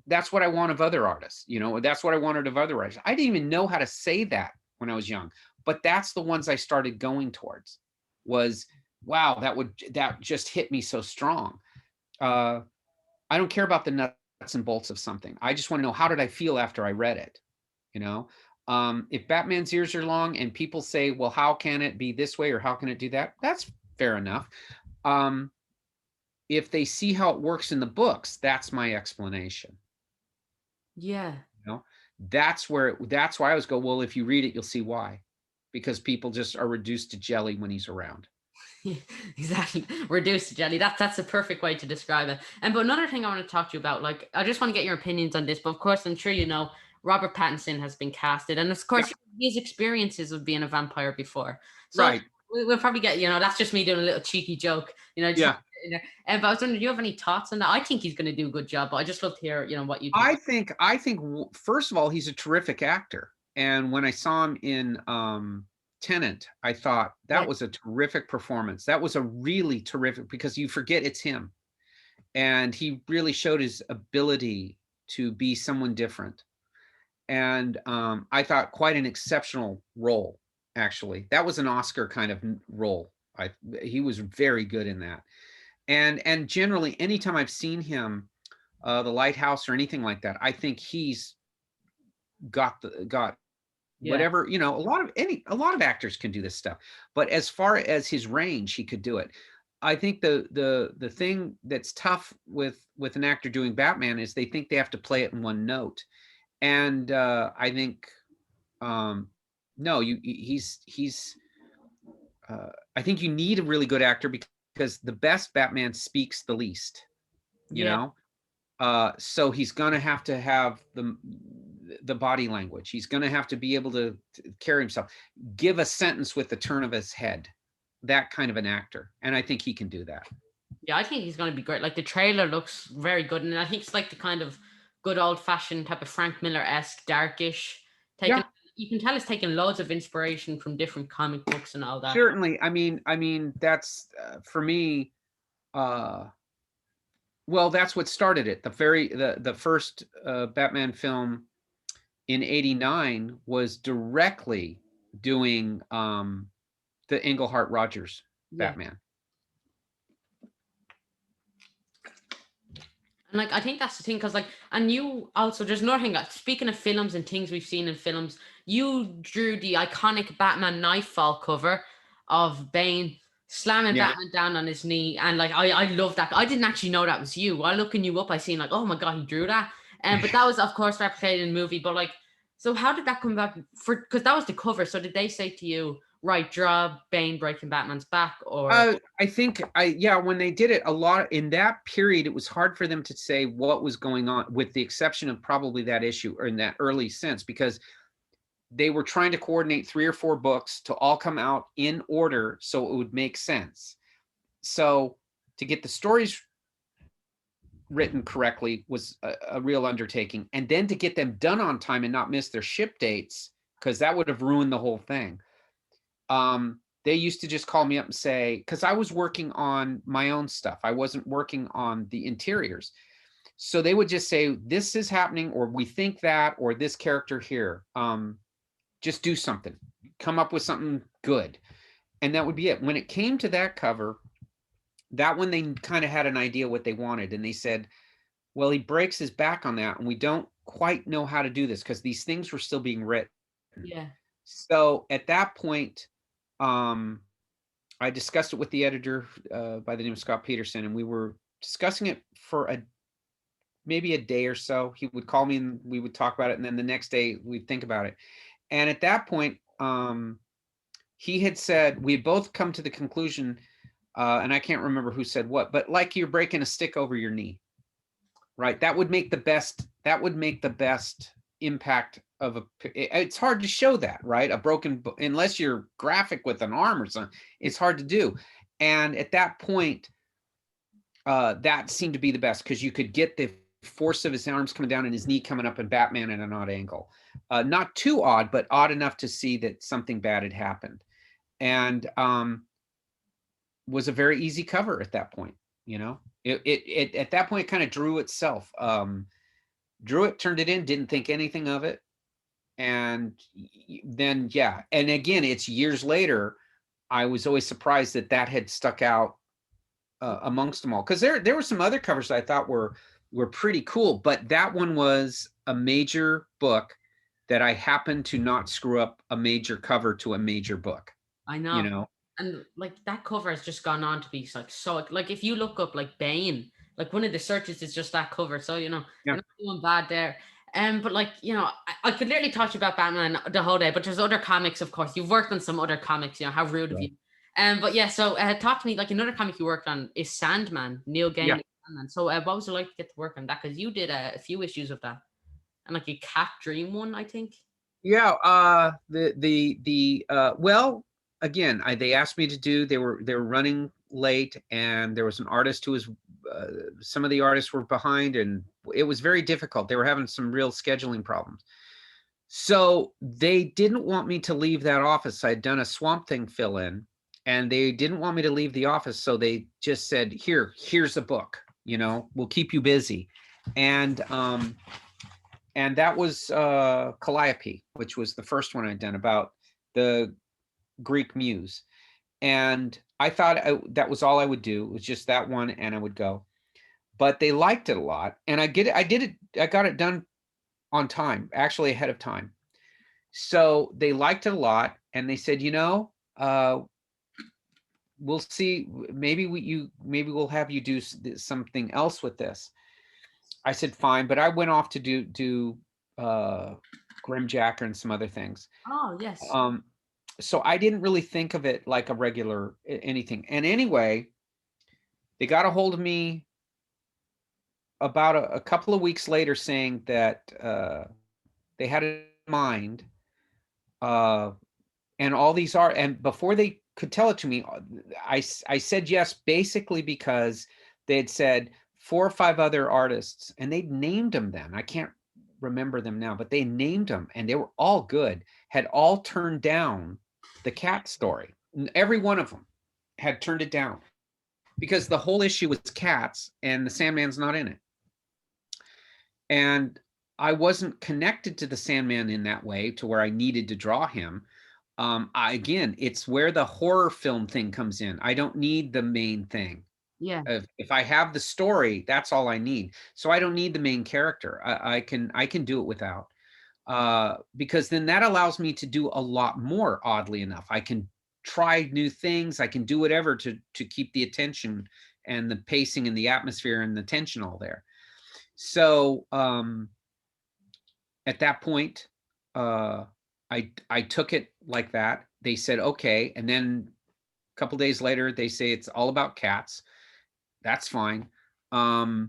That's what I want of other artists, you know, that's what I wanted of other artists. I didn't even know how to say that when I was young, but that's the ones I started going towards. Was, wow, that just hit me so strong. I don't care about the nuts and bolts of something. I just want to know, how did I feel after I read it? You know, if Batman's ears are long and people say, well, how can it be this way or how can it do that? That's fair enough. If they see how it works in the books, that's my explanation. Yeah. You know, that's why I always go, well, if you read it, you'll see why. Because people just are reduced to jelly when he's around. Yeah, exactly. Reduced to jelly. That's a perfect way to describe it. And but another thing I want to talk to you about, like, I just want to get your opinions on this. But of course, I'm sure you know Robert Pattinson has been casted, and of Yeah. course, his experiences of being a vampire before. So Right. we'll probably get, you know, that's just me doing a little cheeky joke, you know. Just Yeah. and but I was wondering, do you have any thoughts on that? I think he's going to do a good job, but I just love to hear, you know, what you think. I think first of all, he's a terrific actor. And when I saw him in Tenant, I thought that Yeah, was a terrific performance. That was a really terrific, because you forget it's him. And he really showed his ability to be someone different. And I thought quite an exceptional role, actually. That was an Oscar kind of role. He was very good in that. And generally, anytime I've seen him, The Lighthouse or anything like that, I think he's got yeah, whatever, you know. A lot of actors can do this stuff, but as far as his range, he could do it. I think the thing that's tough with an actor doing Batman is they think they have to play it in one note. And I think no, he's I think you need a really good actor, because the best Batman speaks the least, you yeah. know. So he's gonna have to have the body language. He's gonna have to be able to carry himself, give a sentence with the turn of his head. That kind of an actor, and I think he can do that. Yeah, I think he's going to be great. Like the trailer looks very good, and I think it's like the kind of good old fashioned type of Frank Miller esque, darkish. Taking, Yeah, you can tell it's taken loads of inspiration from different comic books and all that. certainly. I mean, that's for me. Uh, well, that's what started it. The first Batman film in '89 was directly doing the Englehart Rogers Yeah, Batman. and like I think that's the thing, because like, and you also, there's another thing. Like, speaking of films and things we've seen in films, you drew the iconic Batman Knightfall cover of Bane slamming Yeah. Batman down on his knee, and like I love that. I didn't actually know that was you. While looking you up, I seen like, oh my god, he drew that. But that was of course replicated in the movie. But like, so how did that come about? For because that was the cover. So did they say to you, right, draw Bane breaking Batman's back, or I think yeah, when they did it a lot in that period, it was hard for them to say what was going on, with the exception of probably that issue, or in that early sense, because they were trying to coordinate 3 or 4 books to all come out in order so it would make sense. So to get the stories written correctly was a real undertaking, and then to get them done on time and not miss their ship dates, because that would have ruined the whole thing. They used to just call me up and say, because I was working on my own stuff, I wasn't working on the interiors. So they would just say, this is happening, or we think that, or this character here. Just do something, come up with something good. And that would be it. When it came to that cover, that one, they kind of had an idea what they wanted. And they said, well, he breaks his back on that, and we don't quite know how to do this, because these things were still being written. yeah, So at that point, I discussed it with the editor by the name of Scott Peterson, and we were discussing it for maybe a day or so. He would call me and we would talk about it. And then the next day we'd think about it. And at that point, he had said, we had both come to the conclusion, and I can't remember who said what, but like you're breaking a stick over your knee, right? That would make the best impact of it's hard to show that, right? A broken, unless you're graphic with an arm or something, it's hard to do. And at that point, that seemed to be the best, because you could get the force of his arms coming down and his knee coming up, and Batman at an odd angle. Not too odd, but odd enough to see that something bad had happened. And was a very easy cover at that point. You know, it at that point kind of drew itself. Drew it, turned it in, didn't think anything of it. And then, yeah. And again, it's years later, I was always surprised that that had stuck out amongst them all. Because there were some other covers that I thought were pretty cool, but that one was a major book that I happened to not screw up a major cover to a major book. I know. You know? And like that cover has just gone on to be like, so like if you look up like Bane, like one of the searches is just that cover. So, you know, Yeah. you're not doing bad there. But like, you know, I could literally talk to you about Batman the whole day, but there's other comics, of course. You've worked on some other comics, you know, how rude of you. But yeah, so talk to me, like another comic you worked on is Sandman, Neil Gaiman. Yeah. Sandman. So what was it like to get to work on that? Because you did a few issues of that. And like a Cat Dream one, I think. Yeah. Well, again, they asked me to do, they were running late, and there was an artist who was, some of the artists were behind, and it was very difficult. They were having some real scheduling problems. So they didn't want me to leave that office. I'd done a Swamp Thing fill in, and they didn't want me to leave the office. So they just said, here's a book, you know, we'll keep you busy. And that was Calliope, which was the first one I'd done about the Greek muse. And I thought that was all I would do. It was just that one, and I would go. But they liked it a lot, and I got it done on time, actually ahead of time. So they liked it a lot, and they said, you know, we'll see, maybe we'll have you do something else with this. I said, fine, but I went off to do Grimjacker and some other things. Oh, yes. So I didn't really think of it like a regular anything. And anyway, they got a hold of me about a couple of weeks later, saying that they had it in mind, and all these are, and before they could tell it to me, I said yes, basically because they had said 4 or 5 other artists, and they'd named them then. I can't remember them now, but they named them, and they were all good, had all turned down the Cat story. Every one of them had turned it down, because the whole issue was cats, and the Sandman's not in it. And I wasn't connected to the Sandman in that way, to where I needed to draw him. Again, it's where the horror film thing comes in. I don't need the main thing. Yeah. If I have the story, that's all I need. So I don't need the main character. I can do it without, because then that allows me to do a lot more, oddly enough. I can try new things. I can do whatever to keep the attention and the pacing and the atmosphere and the tension all there. So at that point, I took it like that. They said, okay. And then a couple days later, they say it's all about cats. That's fine. I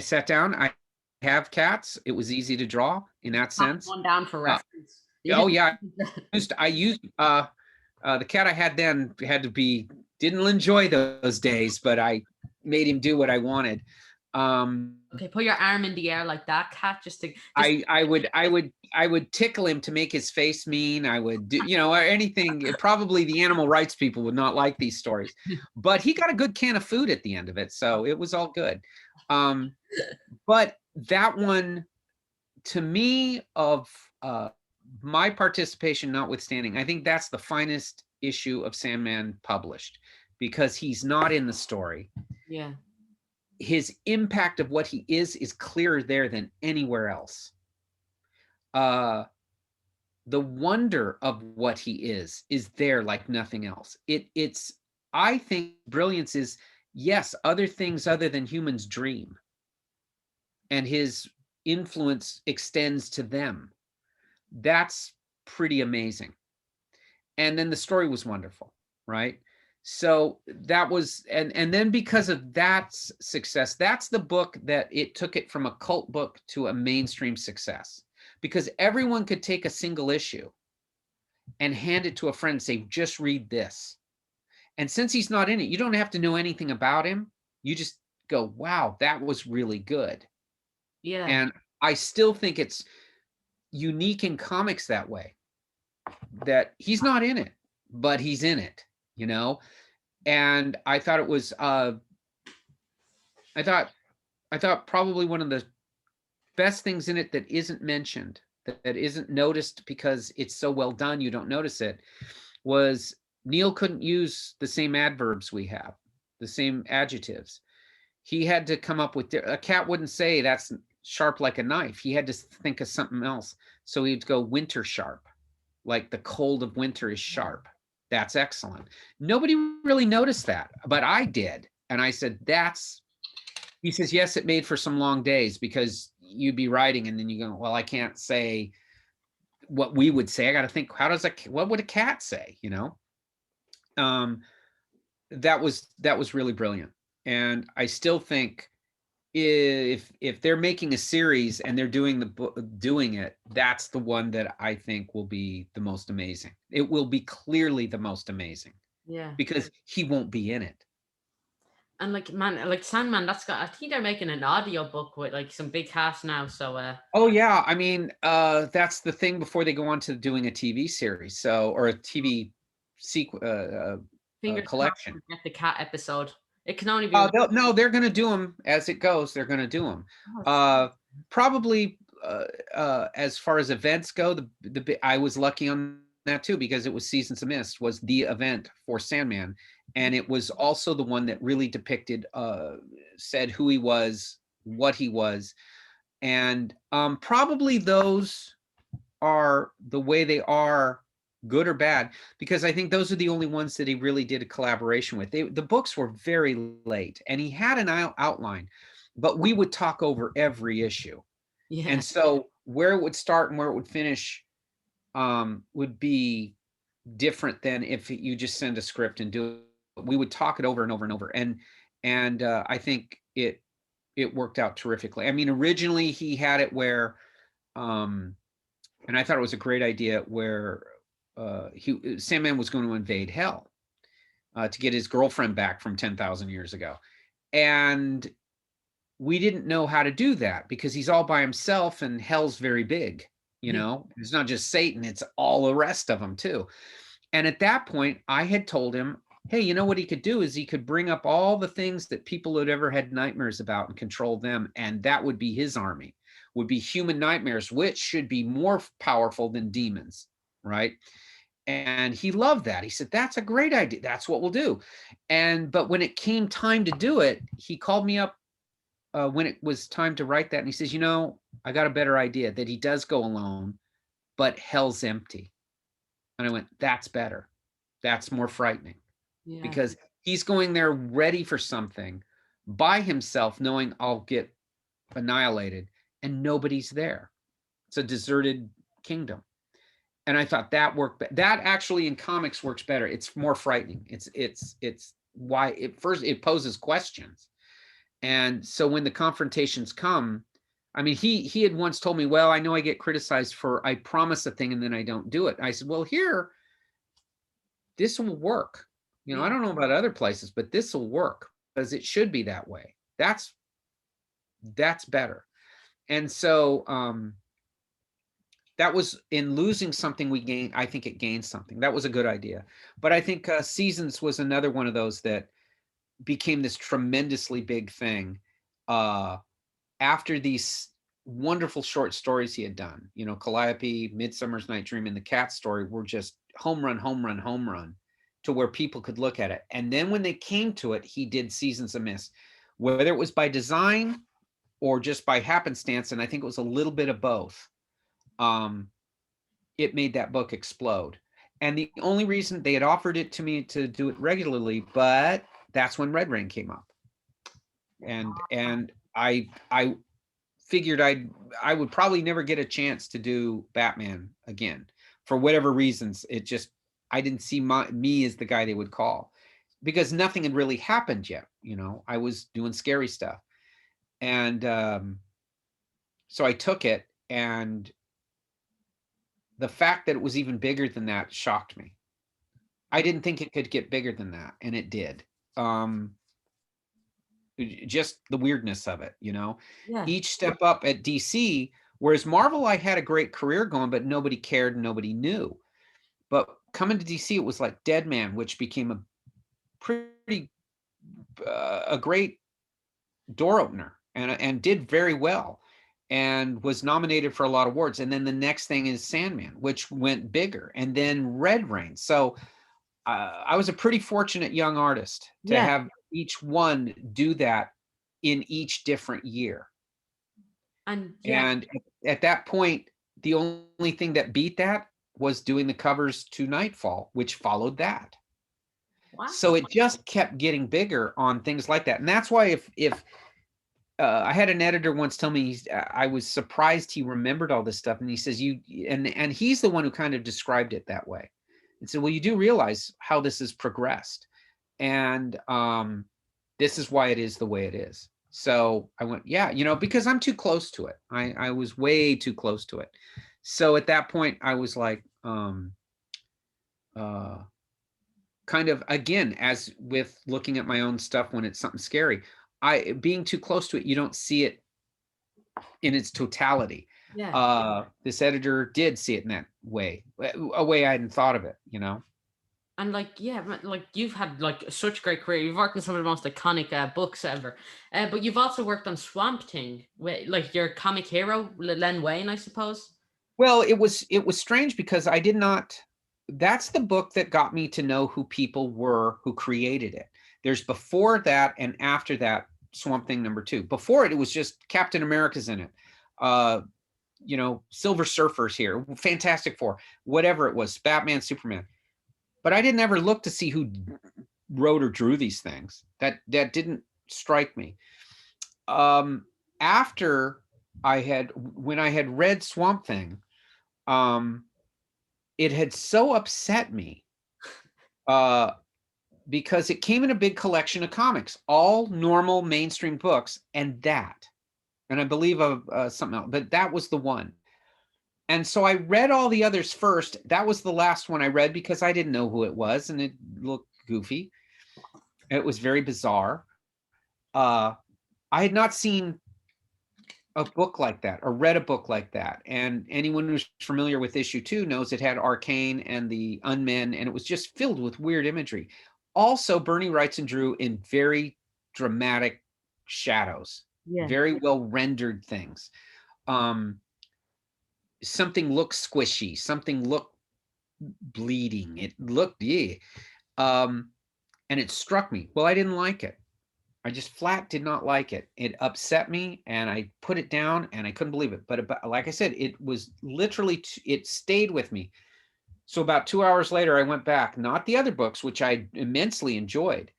sat down. I have cats. It was easy to draw in that sense. One down for reference. Oh yeah, I used the cat I had then didn't enjoy those days, but I made him do what I wanted. Okay, put your arm in the air like that, cat. I would tickle him to make his face mean. I would do, you know, or anything. Probably the animal rights people would not like these stories, but he got a good can of food at the end of it, so it was all good. But that one, to me, of my participation notwithstanding, I think that's the finest issue of Sandman published, because he's not in the story. Yeah. His impact of what he is clearer there than anywhere else. The wonder of what he is there like nothing else. It's I think brilliance is, yes, other things other than humans dream. and his influence extends to them. That's pretty amazing. And then the story was wonderful, right? So that was, and then because of that success, that's the book that it took it from a cult book to a mainstream success, because everyone could take a single issue and hand it to a friend and say, just read this. And since he's not in it, you don't have to know anything about him. You just go, wow, that was really good. Yeah. And I still think it's unique in comics that way, that he's not in it, but he's in it, you know? And I thought it was, I thought probably one of the best things in it that isn't mentioned, that isn't noticed because it's so well done, you don't notice it, was Neil couldn't use the same adverbs we have, the same adjectives. He had to come up with, a cat wouldn't say that's sharp like a knife. He had to think of something else. So he'd go winter sharp, like the cold of winter is sharp. That's excellent. Nobody really noticed that, but I did. And I said, he says, yes, it made for some long days because you'd be writing and then you go, well, I can't say what we would say. I got to think, what would a cat say? You know? That was really brilliant. And I still think if they're making a series and they're doing it, that's the one that I think will be the most amazing. It will be clearly the most amazing. Yeah. Because he won't be in it. And like, man, like Sandman, I think they're making an audio book with like some big cast now. So oh yeah, I mean, that's the thing before they go on to doing a TV series, or a TV collection. Get the cat episode. It can only be. No, they're going to do them as it goes. They're going to do them. Probably as far as events go, I was lucky on that too, because it was Seasons of Mist was the event for Sandman, and it was also the one that really depicted, said who he was, what he was, and probably those are the way they are, good or bad, because I think those are the only ones that he really did a collaboration with. The books were very late, and he had an outline, but we would talk over every issue. Yeah. And so where it would start and where it would finish would be different than if you just send a script and do it. We would talk it over and over and over. And I think it worked out terrifically. I mean, originally he had it where, and I thought it was a great idea, where Sandman was going to invade hell to get his girlfriend back from 10,000 years ago. And we didn't know how to do that because he's all by himself and hell's very big, you know. It's not just Satan, it's all the rest of them too. And at that point, I had told him, hey, you know what he could do is he could bring up all the things that people had ever had nightmares about and control them. And that would be his army, would be human nightmares, which should be more powerful than demons, right? And he loved that. He said, that's a great idea. That's what we'll do. But when it came time to do it, he called me up when it was time to write that. And he says, you know, I got a better idea, that he does go alone, but hell's empty. And I went, that's better. That's more frightening. Yeah. Because he's going there ready for something by himself, knowing I'll get annihilated, and nobody's there. It's a deserted kingdom. And I thought that worked. That actually in comics works better. It's more frightening. It's why it poses questions. And so when the confrontations come, I mean, he had once told me, well, I know I get criticized for I promise a thing and then I don't do it. I said, well, here, this will work. You know, I don't know about other places, but this will work because it should be that way. That's better. And so that was, in losing something we gained, I think it gained something. That was a good idea. But I think Seasons was another one of those that became this tremendously big thing after these wonderful short stories he had done. You know, Calliope, Midsummer's Night Dream, and the Cat Story were just home run, home run, home run, to where people could look at it. And then when they came to it, he did Seasons of Mist, whether it was by design or just by happenstance, and I think it was a little bit of both. It made that book explode. And the only reason they had offered it to me to do it regularly, but that's when Red Rain came up. And I figured I would probably never get a chance to do Batman again for whatever reasons. It just, I didn't see me as the guy they would call, because nothing had really happened yet. You know, I was doing scary stuff. And so I took it, and the fact that it was even bigger than that shocked me. I didn't think it could get bigger than that, and it did. Just the weirdness of it, you know. Yeah. Each step up at DC, whereas Marvel, I had a great career going, but nobody cared, nobody knew. But coming to DC, it was like Dead Man, which became a pretty a great door opener, and did very well, and was nominated for a lot of awards. And then the next thing is Sandman, which went bigger, and then Red Rain. So I was a pretty fortunate young artist to have each one do that in each different year. And at that point, the only thing that beat that was doing the covers to Knightfall, which followed that. Wow. So it just kept getting bigger on things like that. And that's why if I had an editor once tell me, I was surprised he remembered all this stuff. And he says, and he's the one who kind of described it that way. And said, well, you do realize how this has progressed. And this is why it is the way it is. So I went, yeah, you know, because I'm too close to it. I was way too close to it. So at that point, I was like, kind of, again, as with looking at my own stuff when it's something scary, being too close to it, you don't see it in its totality. Yeah. This editor did see it in that way, a way I hadn't thought of it, you know? And like, yeah, like you've had like such a great career. You've worked on some of the most iconic books ever, but you've also worked on Swamp Thing, with like your comic hero, Len Wein, I suppose. Well, it was strange because I did not. That's the book that got me to know who people were who created it. There's before that and after that, Swamp Thing #2. Before it was just Captain America's in it. You know, Silver Surfer's here, Fantastic Four, whatever it was, Batman, Superman. But I didn't ever look to see who wrote or drew these things. That didn't strike me. After when I had read Swamp Thing, it had so upset me because it came in a big collection of comics, all normal mainstream books, and I believe of something else, but that was the one. And so I read all the others first. That was the last one I read because I didn't know who it was, and it looked goofy. It was very bizarre. I had not seen a book like that or read a book like that. And anyone who's familiar with issue 2 knows it had Arcane and the Unmen, and it was just filled with weird imagery. Also, Bernie writes and drew in very dramatic shadows, very well rendered things. Something looked squishy, something looked bleeding. It looked, and it struck me. Well, I didn't like it. I just flat did not like it. It upset me, and I put it down, and I couldn't believe it. But like I said, it was literally, it stayed with me. So about 2 hours later, I went back, not the other books, which I immensely enjoyed,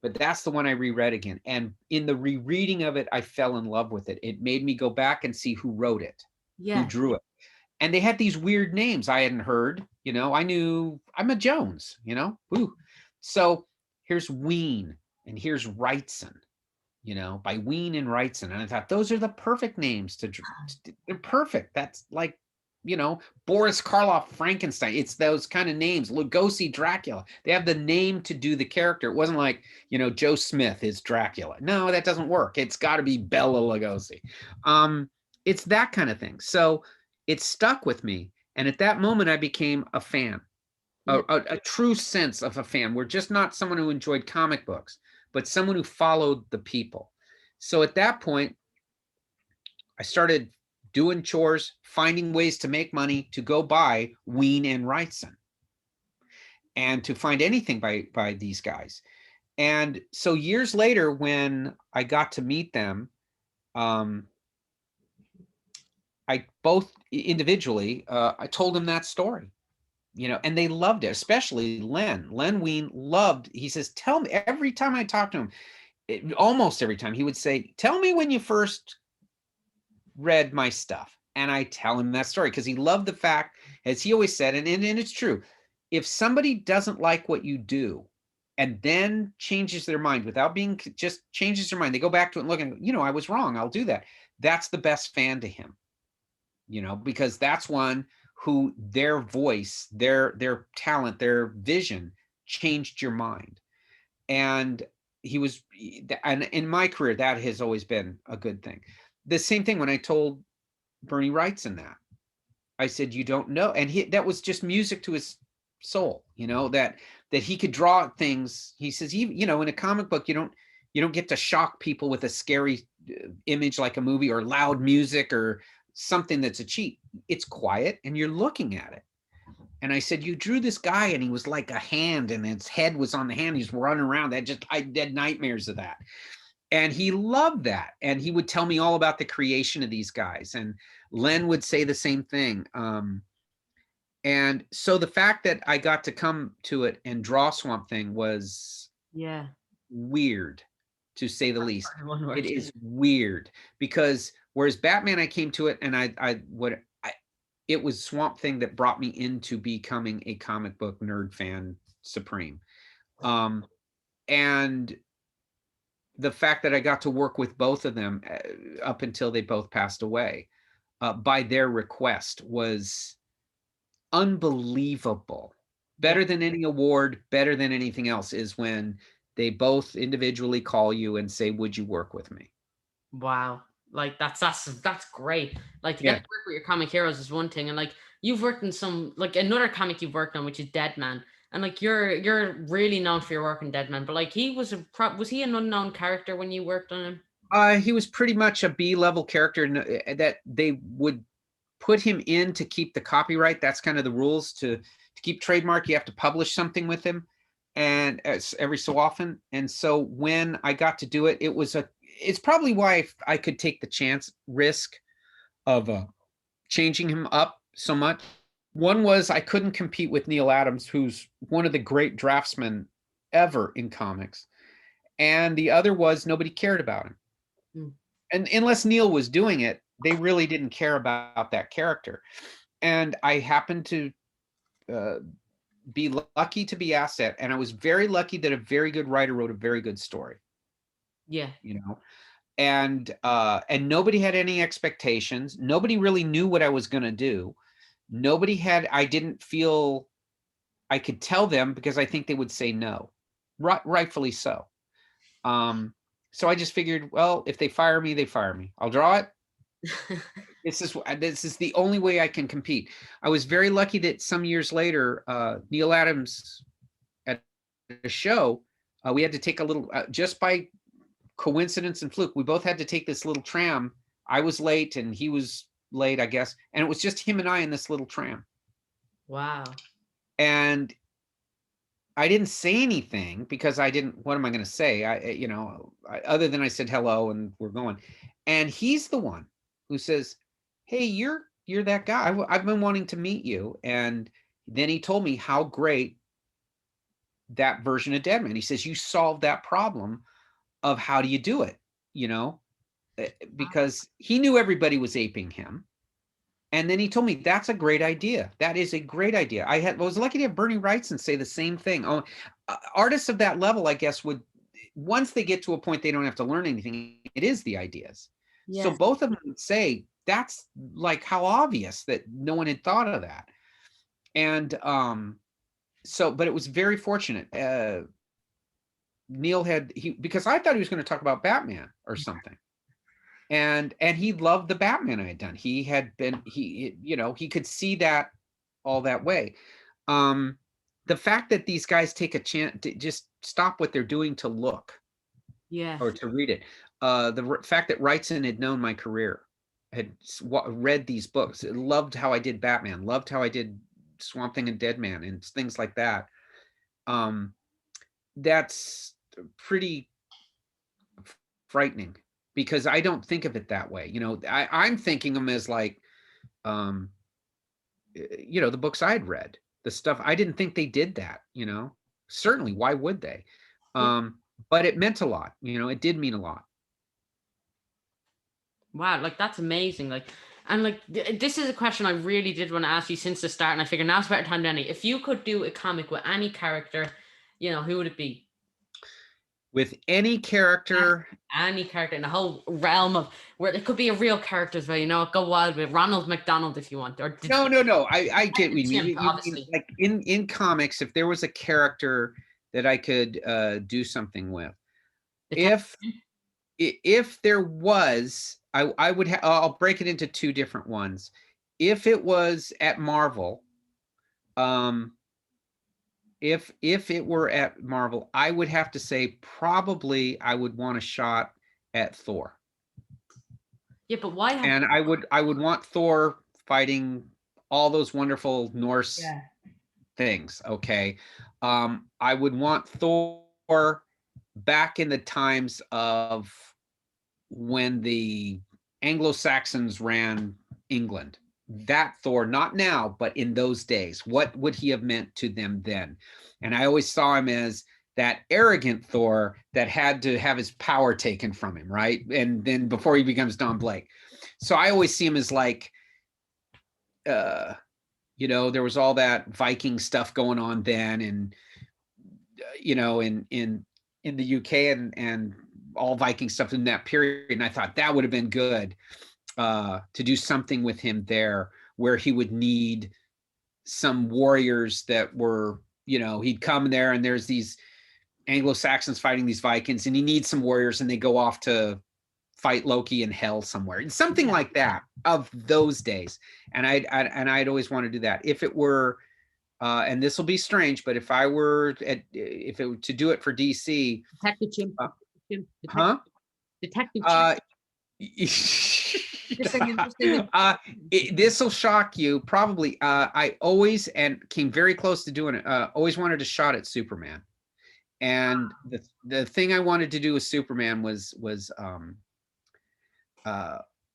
but that's the one I reread again. And in the rereading of it, I fell in love with it. It made me go back and see who wrote it, who drew it. And they had these weird names I hadn't heard, you know. I knew I'm a Jones, you know. Woo. So here's Ween and here's Wrightson, you know, by Ween and Wrightson. And I thought those are the perfect names they're perfect. That's like, you know, Boris Karloff, Frankenstein. It's those kind of names. Lugosi, Dracula. They have the name to do the character. It wasn't like, you know, Joe Smith is Dracula. No, that doesn't work. It's got to be Bela Lugosi. It's that kind of thing. So it stuck with me. And at that moment, I became a fan, a true sense of a fan. We're just not someone who enjoyed comic books, but someone who followed the people. So at that point, I started doing chores, finding ways to make money to go buy Ween and Wrightson and to find anything by these guys. And so years later, when I got to meet them, I both individually, I told them that story, you know, and they loved it, especially Len Wein loved, he says, tell me, every time I talked to him, almost every time he would say, tell me when you first read my stuff? And I tell him that story because he loved the fact, as he always said, and it's true, if somebody doesn't like what you do and then changes their mind without being, just changes their mind, they go back to it and look and, I was wrong, I'll do that. That's the best fan to him, because that's one who their voice, their talent, their vision changed your mind. And and in my career, that has always been a good thing. The same thing when I told Bernie Wrightson that. I said, you don't know. And that was just music to his soul, that he could draw things. He says, in a comic book, you don't get to shock people with a scary image like a movie or loud music or something that's a cheat. It's quiet and you're looking at it. And I said, you drew this guy and he was like a hand and his head was on the hand. He's running around. I had nightmares of that. And he loved that. And he would tell me all about the creation of these guys. And Len would say the same thing. And so the fact that I got to come to it and draw Swamp Thing was weird, to say the least. It is weird because whereas Batman, I came to it and it was Swamp Thing that brought me into becoming a comic book nerd fan supreme. And the fact that I got to work with both of them up until they both passed away by their request was unbelievable. Better than any award, better than anything else is when they both individually call you and say, would you work with me? Wow. Like that's great. Like to get to work with your comic heroes is one thing. And like you've worked in some, like another comic you've worked on, which is Deadman. And like you're really known for your work in Deadman, but like was he an unknown character when you worked on him? He was pretty much a B-level character that they would put him in to keep the copyright. That's kind of the rules to keep trademark. You have to publish something with him, and every so often. And so when I got to do it, it's probably why I could take the risk of changing him up so much. One was I couldn't compete with Neil Adams, who's one of the great draftsmen ever in comics. And the other was nobody cared about him. And unless Neil was doing it, they really didn't care about that character. And I happened to be lucky to be asked that. And I was very lucky that a very good writer wrote a very good story. Yeah. And nobody had any expectations. Nobody really knew what I was going to do. I didn't feel I could tell them because I think they would say no, rightfully so. So I just figured, well, if they fire me, they fire me. I'll draw it. This is the only way I can compete. I was very lucky that some years later, Neil Adams at a show, we had to take a little, just by coincidence and fluke, we both had to take this little tram. I was late and he was late, I guess. And it was just him and I in this little tram. Wow. And I didn't say anything because what am I going to say? Other than I said hello and we're going. And he's the one who says, hey, you're that guy. I've been wanting to meet you. And then he told me how great that version of Deadman. He says, you solved that problem of how do you do it, because he knew everybody was aping him. And then he told me, that's a great idea. That is a great idea. I was lucky to have Bernie Wrightson say the same thing. Artists of that level, I guess, once they get to a point, they don't have to learn anything. It is the ideas. Yes. So both of them would say, that's like how obvious that no one had thought of that. And but it was very fortunate. Neil because I thought he was going to talk about Batman or something. And he loved the Batman I had done. He could see that all that way. The fact that these guys take a chance to just stop what they're doing to look, or to read it. The fact that Wrightson had known my career, had read these books, loved how I did Batman, loved how I did Swamp Thing and Deadman and things like that. That's pretty frightening. Because I don't think of it that way. I'm thinking them as like, the books I'd read, the stuff. I didn't think they did that, certainly. Why would they? But it meant a lot. It did mean a lot. Wow, like that's amazing. Like, and like this is a question I really did want to ask you since the start, and I figured now's a better time than any. If you could do a comic with any character, who would it be? With any character. Any character in the whole realm of where it could be a real character as well, go wild with Ronald McDonald if you want, or No. I get what you mean. Chimp, You mean obviously. like in comics, if there was a character that I could do something with. If there was, I would I'll break it into two different ones. If it was at Marvel, if it were at Marvel, I would have to say probably I would want a shot at Thor. Yeah, but why? And I would want Thor fighting all those wonderful Norse things. Okay. I would want Thor back in the times of when the Anglo-Saxons ran England. That Thor, not now, but in those days. What would he have meant to them then? And I always saw him as that arrogant Thor that had to have his power taken from him, right? And then before he becomes Don Blake. So I always see him as like, there was all that Viking stuff going on then, and in the UK and all Viking stuff in that period. And I thought that would have been good to do something with him there, where he would need some warriors that were, he'd come there and there's these Anglo-Saxons fighting these Vikings, and he needs some warriors, and they go off to fight Loki in hell somewhere, and something like that of those days. And I'd always want to do that. If it were, and this will be strange, but if it were to do it for DC, Detective Chimp. Detective Chimp. This will shock you probably. I always, and came very close to doing it, always wanted a shot at Superman. And the thing I wanted to do with Superman was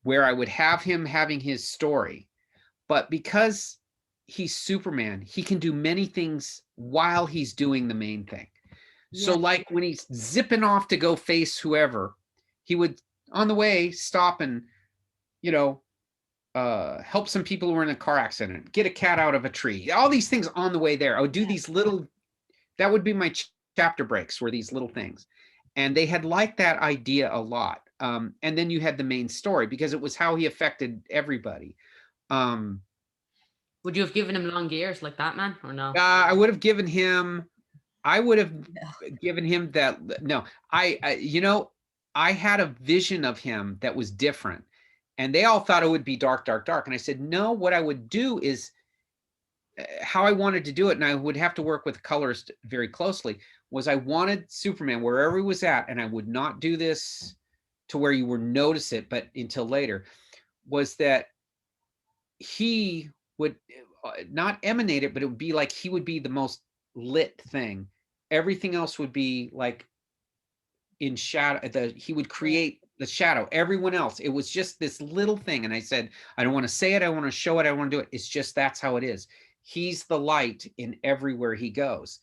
where I would have him having his story, but because he's Superman, he can do many things while he's doing the main thing. So like when he's zipping off to go face whoever, he would on the way stop and, help some people who were in a car accident, get a cat out of a tree, all these things on the way there. I would do these little, that would be my chapter breaks, were these little things. And they had liked that idea a lot. And then you had the main story because it was how he affected everybody. Would you have given him long ears like Batman, or no? I would have given him that. No, I had a vision of him that was different, and they all thought it would be dark. And I said, no, what I would do is how I wanted to do it. And I would have to work with colorist very closely, was I wanted Superman wherever he was at. And I would not do this to where you would notice it, but until later, was that he would not emanate it, but it would be like he would be the most lit thing. Everything else would be like in shadow. He would create the shadow. Everyone else, it was just this little thing. And I said, I don't want to say it. I want to show it. I want to do it. It's just, that's how it is. He's the light in everywhere he goes.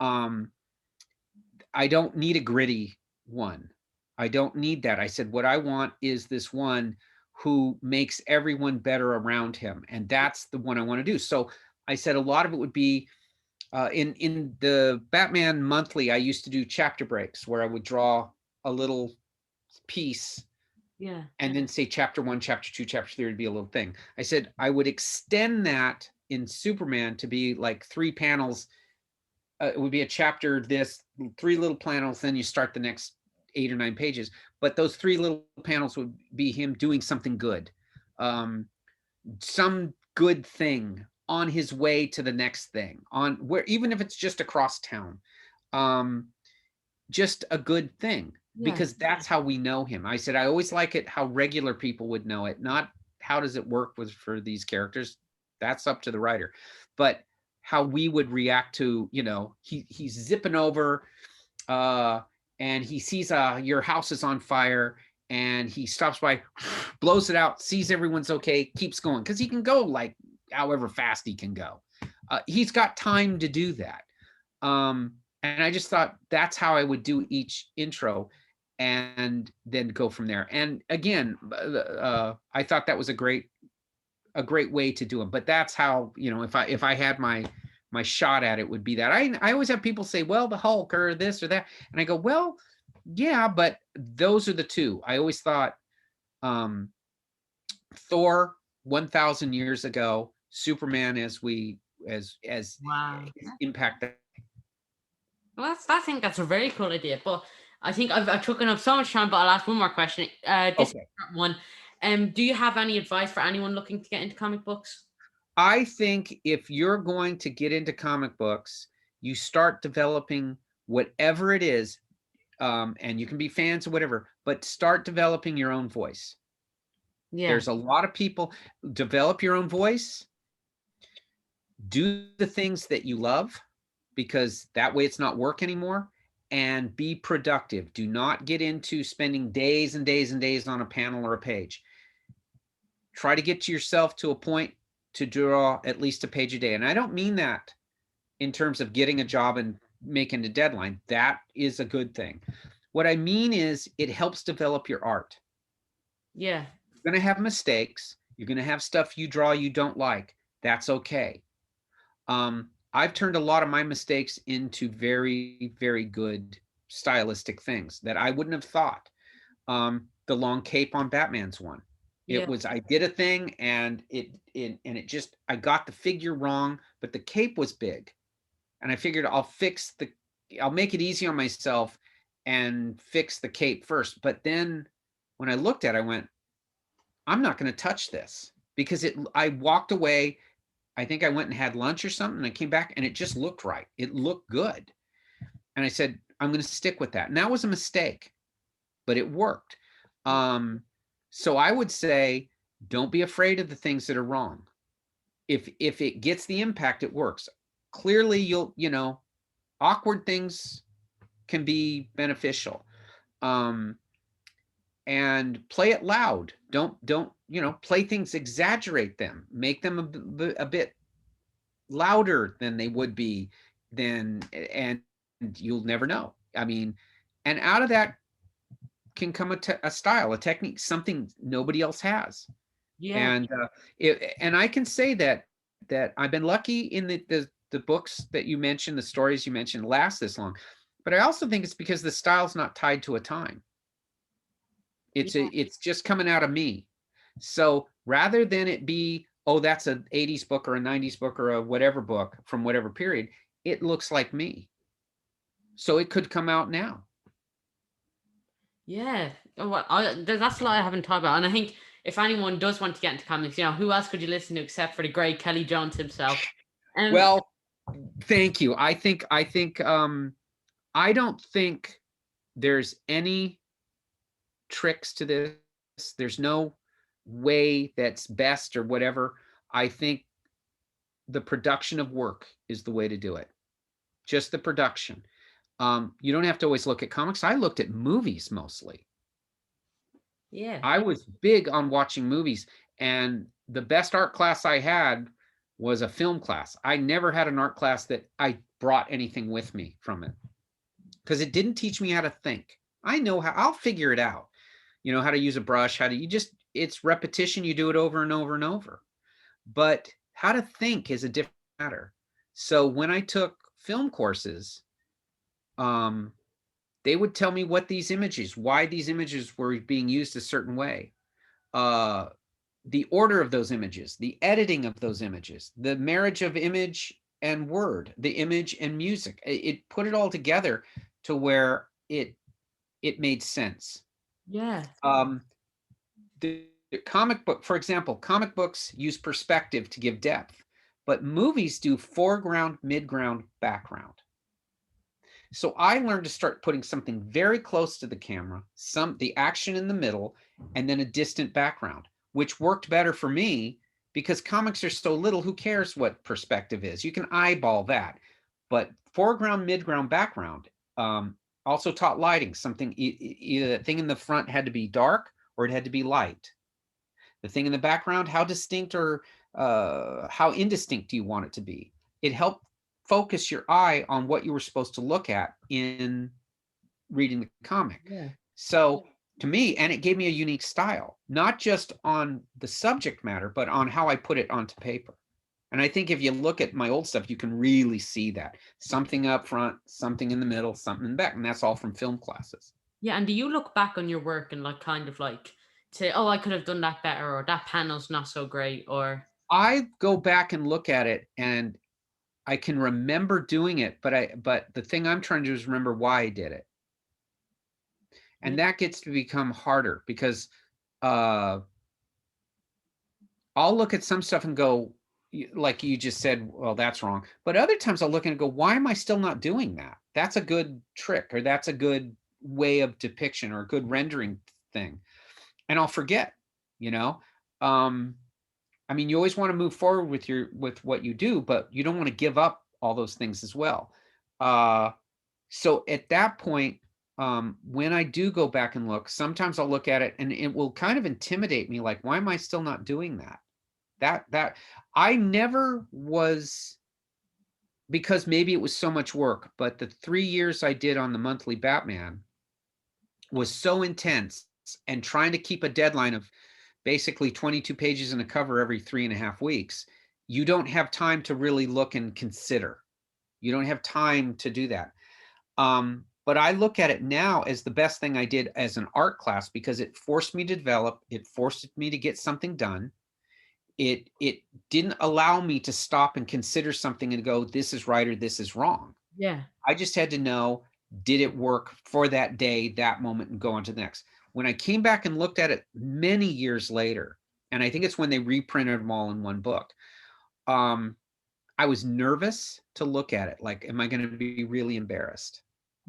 I don't need a gritty one. I don't need that. I said, what I want is this one who makes everyone better around him. And that's the one I want to do. So I said a lot of it would be in the Batman Monthly. I used to do chapter breaks where I would draw a little piece, and then say chapter 1, chapter 2, chapter 3 would be a little thing. I said I would extend that in Superman to be like 3 panels. It would be a chapter, this 3 little panels, then you start the next 8 or 9 pages. But those 3 little panels would be him doing something good, some good thing on his way to the next thing, on where, even if it's just across town, just a good thing, because that's how we know him. I said, I always like it how regular people would know it, not how does it work for these characters. That's up to the writer, but how we would react to, he's zipping over, and he sees your house is on fire, and he stops by, blows it out, sees everyone's okay, keeps going, because he can go like however fast he can go. He's got time to do that. And I just thought that's how I would do each intro. and then go from there. And again, I thought that was a great way to do them. But that's how, if I had my shot at it, would be that. I always have people say, well, the Hulk or this or that, and I go, well, yeah, but those are the two. I always thought Thor 1,000 years ago, Superman as Wow. impact. Well, I think that's a very cool idea. But I think I've taken up so much time, but I'll ask one more question. This Okay. one. Do you have any advice for anyone looking to get into comic books? I think if you're going to get into comic books, you start developing whatever it is, and you can be fans or whatever, but start developing your own voice. Yeah. There's a lot of people. Develop your own voice. Do the things that you love, because that way it's not work anymore, and be productive. Do not get into spending days and days and days on a panel or a page. Try to get yourself to a point to draw at least a page a day. And I don't mean that in terms of getting a job and making a deadline. That is a good thing. What I mean is it helps develop your art. Yeah. You're going to have mistakes. You're going to have stuff you draw you don't like. That's okay. I've turned a lot of my mistakes into very, very good stylistic things that I wouldn't have thought. The long cape on Batman's one. Yeah. It was, I did a thing and it just, I got the figure wrong, but the cape was big. And I figured I'll make it easy on myself and fix the cape first. But then when I looked at it, I went, I'm not going to touch this, because I walked away. I think I went and had lunch or something, and I came back and it just looked right. It looked good. And I said, I'm going to stick with that. And that was a mistake, but it worked. So I would say, don't be afraid of the things that are wrong. If it gets the impact, it works. Clearly, awkward things can be beneficial. And play it loud. Don't play things, exaggerate them, make them a bit louder than they would be, and you'll never know. I mean, and out of that can come a style, a technique, something nobody else has. Yeah. And I can say that I've been lucky in the books that you mentioned, the stories you mentioned, last this long. But I also think it's because the style's not tied to a time. It's just coming out of me. So rather than it be, oh, that's an 80s book or a 90s book or a whatever book from whatever period, it looks like me. So it could come out now. Yeah. Well, that's a lot I haven't thought about. And I think if anyone does want to get into comics, who else could you listen to except for the great Kelley Jones himself? Well, thank you. I think I don't think there's any tricks to this. There's no way that's best or whatever. I think the production of work is the way to do it. Just the production. You don't have to always look at comics. I looked at movies mostly. Yeah. I was big on watching movies, and the best art class I had was a film class. I never had an art class that I brought anything with me from it, because it didn't teach me how to think. I know how, I'll figure it out. How to use a brush, it's repetition. You do it over and over and over. But how to think is a different matter. So when I took film courses, they would tell me why these images were being used a certain way. The order of those images, the editing of those images, the marriage of image and word, the image and music. It put it all together to where it made sense. Yeah. The comic book, for example, comic books use perspective to give depth, but movies do foreground, midground, background. So I learned to start putting something very close to the camera, the action in the middle, and then a distant background, which worked better for me because comics are so little. Who cares what perspective is? You can eyeball that. But foreground, midground, background also taught lighting. Something, either the thing in the front had to be dark or it had to be light. The thing in the background, how distinct or how indistinct do you want it to be? It helped focus your eye on what you were supposed to look at in reading the comic. Yeah. So to me, and it gave me a unique style, not just on the subject matter, but on how I put it onto paper. And I think if you look at my old stuff, you can really see that. Something up front, something in the middle, something in the back. And that's all from film classes. Yeah, and do you look back on your work and like kind of like say, oh, I could have done that better, or that panel's not so great, or I go back and look at it and I can remember doing it, but the thing I'm trying to do is remember why I did it. And that gets to become harder because I'll look at some stuff and go, like you just said, well, that's wrong. But other times I'll look and go, why am I still not doing that? That's a good trick, or that's a good way of depiction, or a good rendering thing. And I'll forget, you know. I mean, you always want to move forward with what you do, but you don't want to give up all those things as well. So at that point, when I do go back and look, sometimes I'll look at it and it will kind of intimidate me. Like, why am I still not doing that? That I never was, because maybe it was so much work, but the 3 years I did on the monthly Batman was so intense, and trying to keep a deadline of basically 22 pages in a cover every 3.5 weeks, you don't have time to really look and consider. You don't have time to do that. But I look at it now as the best thing I did as an art class, because it forced me to develop, it forced me to get something done. It didn't allow me to stop and consider something and go, this is right or this is wrong. yeah. I just had to know, did it work for that day, that moment, and go on to the next. When I came back and looked at it many years later, and I think it's when they reprinted them all in one book, I was nervous to look at it. Like, am I going to be really embarrassed?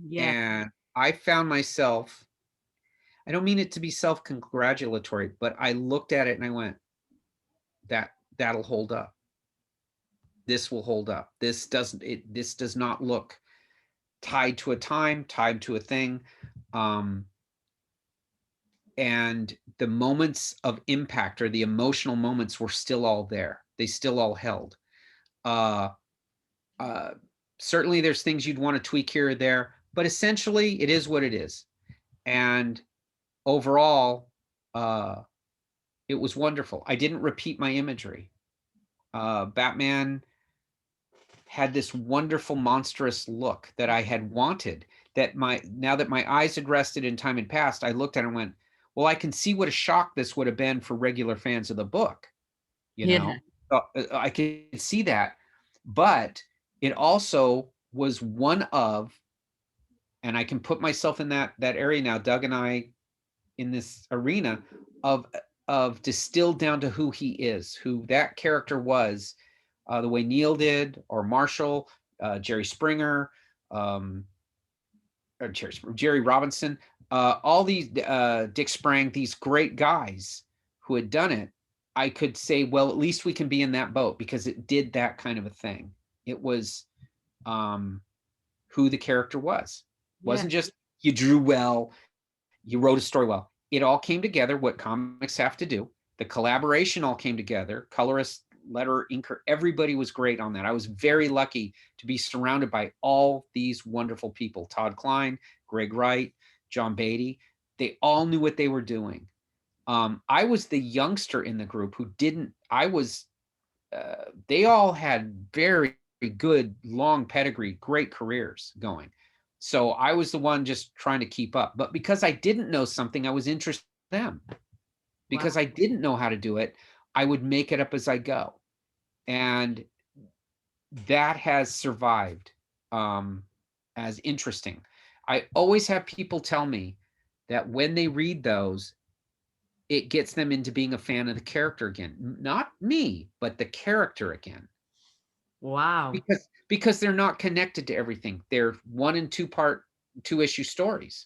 Yeah. And I found myself, I don't mean it to be self-congratulatory, but I looked at it and I went, that'll hold up. This will hold up. This does not look tied to a time, tied to a thing. And the moments of impact, or the emotional moments, were still all there. They still all held. Certainly there's things you'd want to tweak here or there, but essentially it is what it is. And overall, it was wonderful. I didn't repeat my imagery. Batman had this wonderful, monstrous look that I had wanted, that now that my eyes had rested and time had passed, I looked at it and went, well, I can see what a shock this would have been for regular fans of the book. You know, I could see that, but it also was one of, and I can put myself in that area now, Doug and I, in this arena of distilled down to who he is, who that character was, the way Neil did, or Marshall, Jerry Springer, Jerry Robinson, all these, Dick Sprang, these great guys who had done it. I could say, well, at least we can be in that boat, because it did that kind of a thing. It was who the character was. It wasn't just you drew well, you wrote a story well. It all came together, what comics have to do. The collaboration all came together. Colorist, letterer, inker, everybody was great on that. I was very lucky to be surrounded by all these wonderful people. Todd Klein, Greg Wright, John Beatty. They all knew what they were doing. I was the youngster in the group who didn't, they all had very good, long pedigree, great careers going. So I was the one just trying to keep up. But because I didn't know something, I was interested in them. Because I didn't know how to do it, I would make it up as I go. And that has survived as interesting. I always have people tell me that when they read those, it gets them into being a fan of the character again. Not me, but the character again. Wow. Because they're not connected to everything. They're 1 and 2 part, 2-issue stories.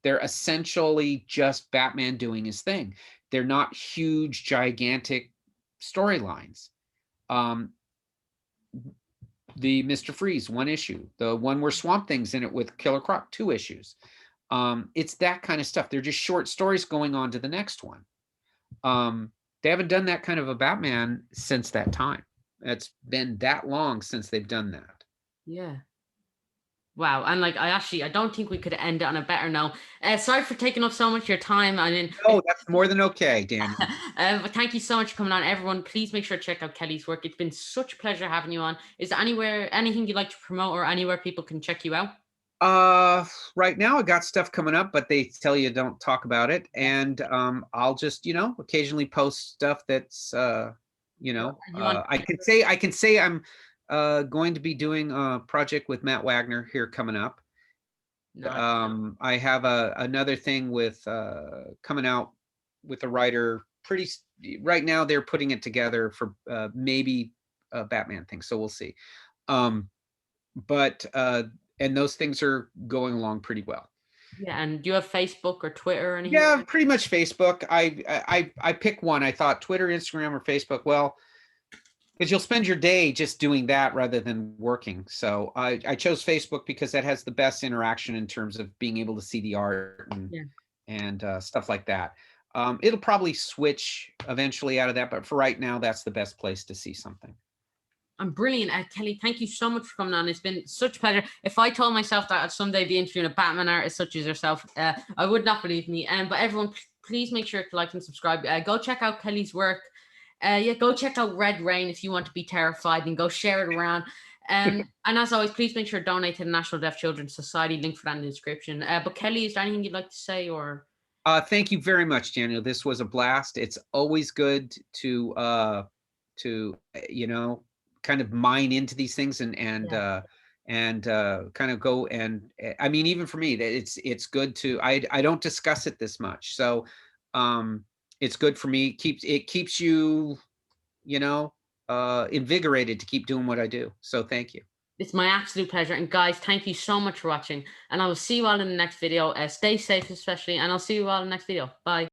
They're essentially just Batman doing his thing. They're not huge, gigantic storylines. The Mr. Freeze, 1 issue. The one where Swamp Thing's in it with Killer Croc, 2 issues. It's that kind of stuff. They're just short stories going on to the next one. They haven't done that kind of a Batman since that time. It's been that long since they've done that. Yeah. Wow. And like, I don't think we could end it on a better note. Sorry for taking up so much of your time. I mean, Oh, that's more than okay, Daniel. but thank you so much for coming on. Everyone, please make sure to check out Kelley's work. It's been such a pleasure having you on. Is there anything you'd like to promote or anywhere people can check you out? Right now I got stuff coming up, but they tell you don't talk about it. And I'll just, occasionally post stuff that's You want? I can say I'm going to be doing a project with Matt Wagner here coming up. No. I have another thing with coming out with a writer right now. They're putting it together for maybe a Batman thing, so we'll see. But and those things are going along pretty well. Yeah. And do you have Facebook or Twitter or anything? Yeah, pretty much Facebook. I pick one. I thought Twitter, Instagram, or Facebook. Well, because you'll spend your day just doing that rather than working. So I chose Facebook because that has the best interaction in terms of being able to see the art and stuff like that. It'll probably switch eventually out of that, but for right now, that's the best place to see something. I'm brilliant. Kelley, thank you so much for coming on. It's been such a pleasure. If I told myself that I'd someday be interviewing a Batman artist such as yourself, I would not believe me. But everyone, please make sure to like and subscribe. Go check out Kelley's work. Go check out Red Rain if you want to be terrified, and go share it around. And as always, please make sure to donate to the National Deaf Children's Society. Link for that in the description. But Kelley, is there anything you'd like to say or? Thank you very much, Daniel. This was a blast. It's always good to kind of mine into these things and kind of go and I mean, even for me, that it's good to I don't discuss it this much, so it's good for me. It keeps you invigorated to keep doing what I do. So thank you. It's my absolute pleasure. And guys, thank you so much for watching. And I will see you all in the next video. Stay safe, especially. And I'll see you all in the next video. Bye.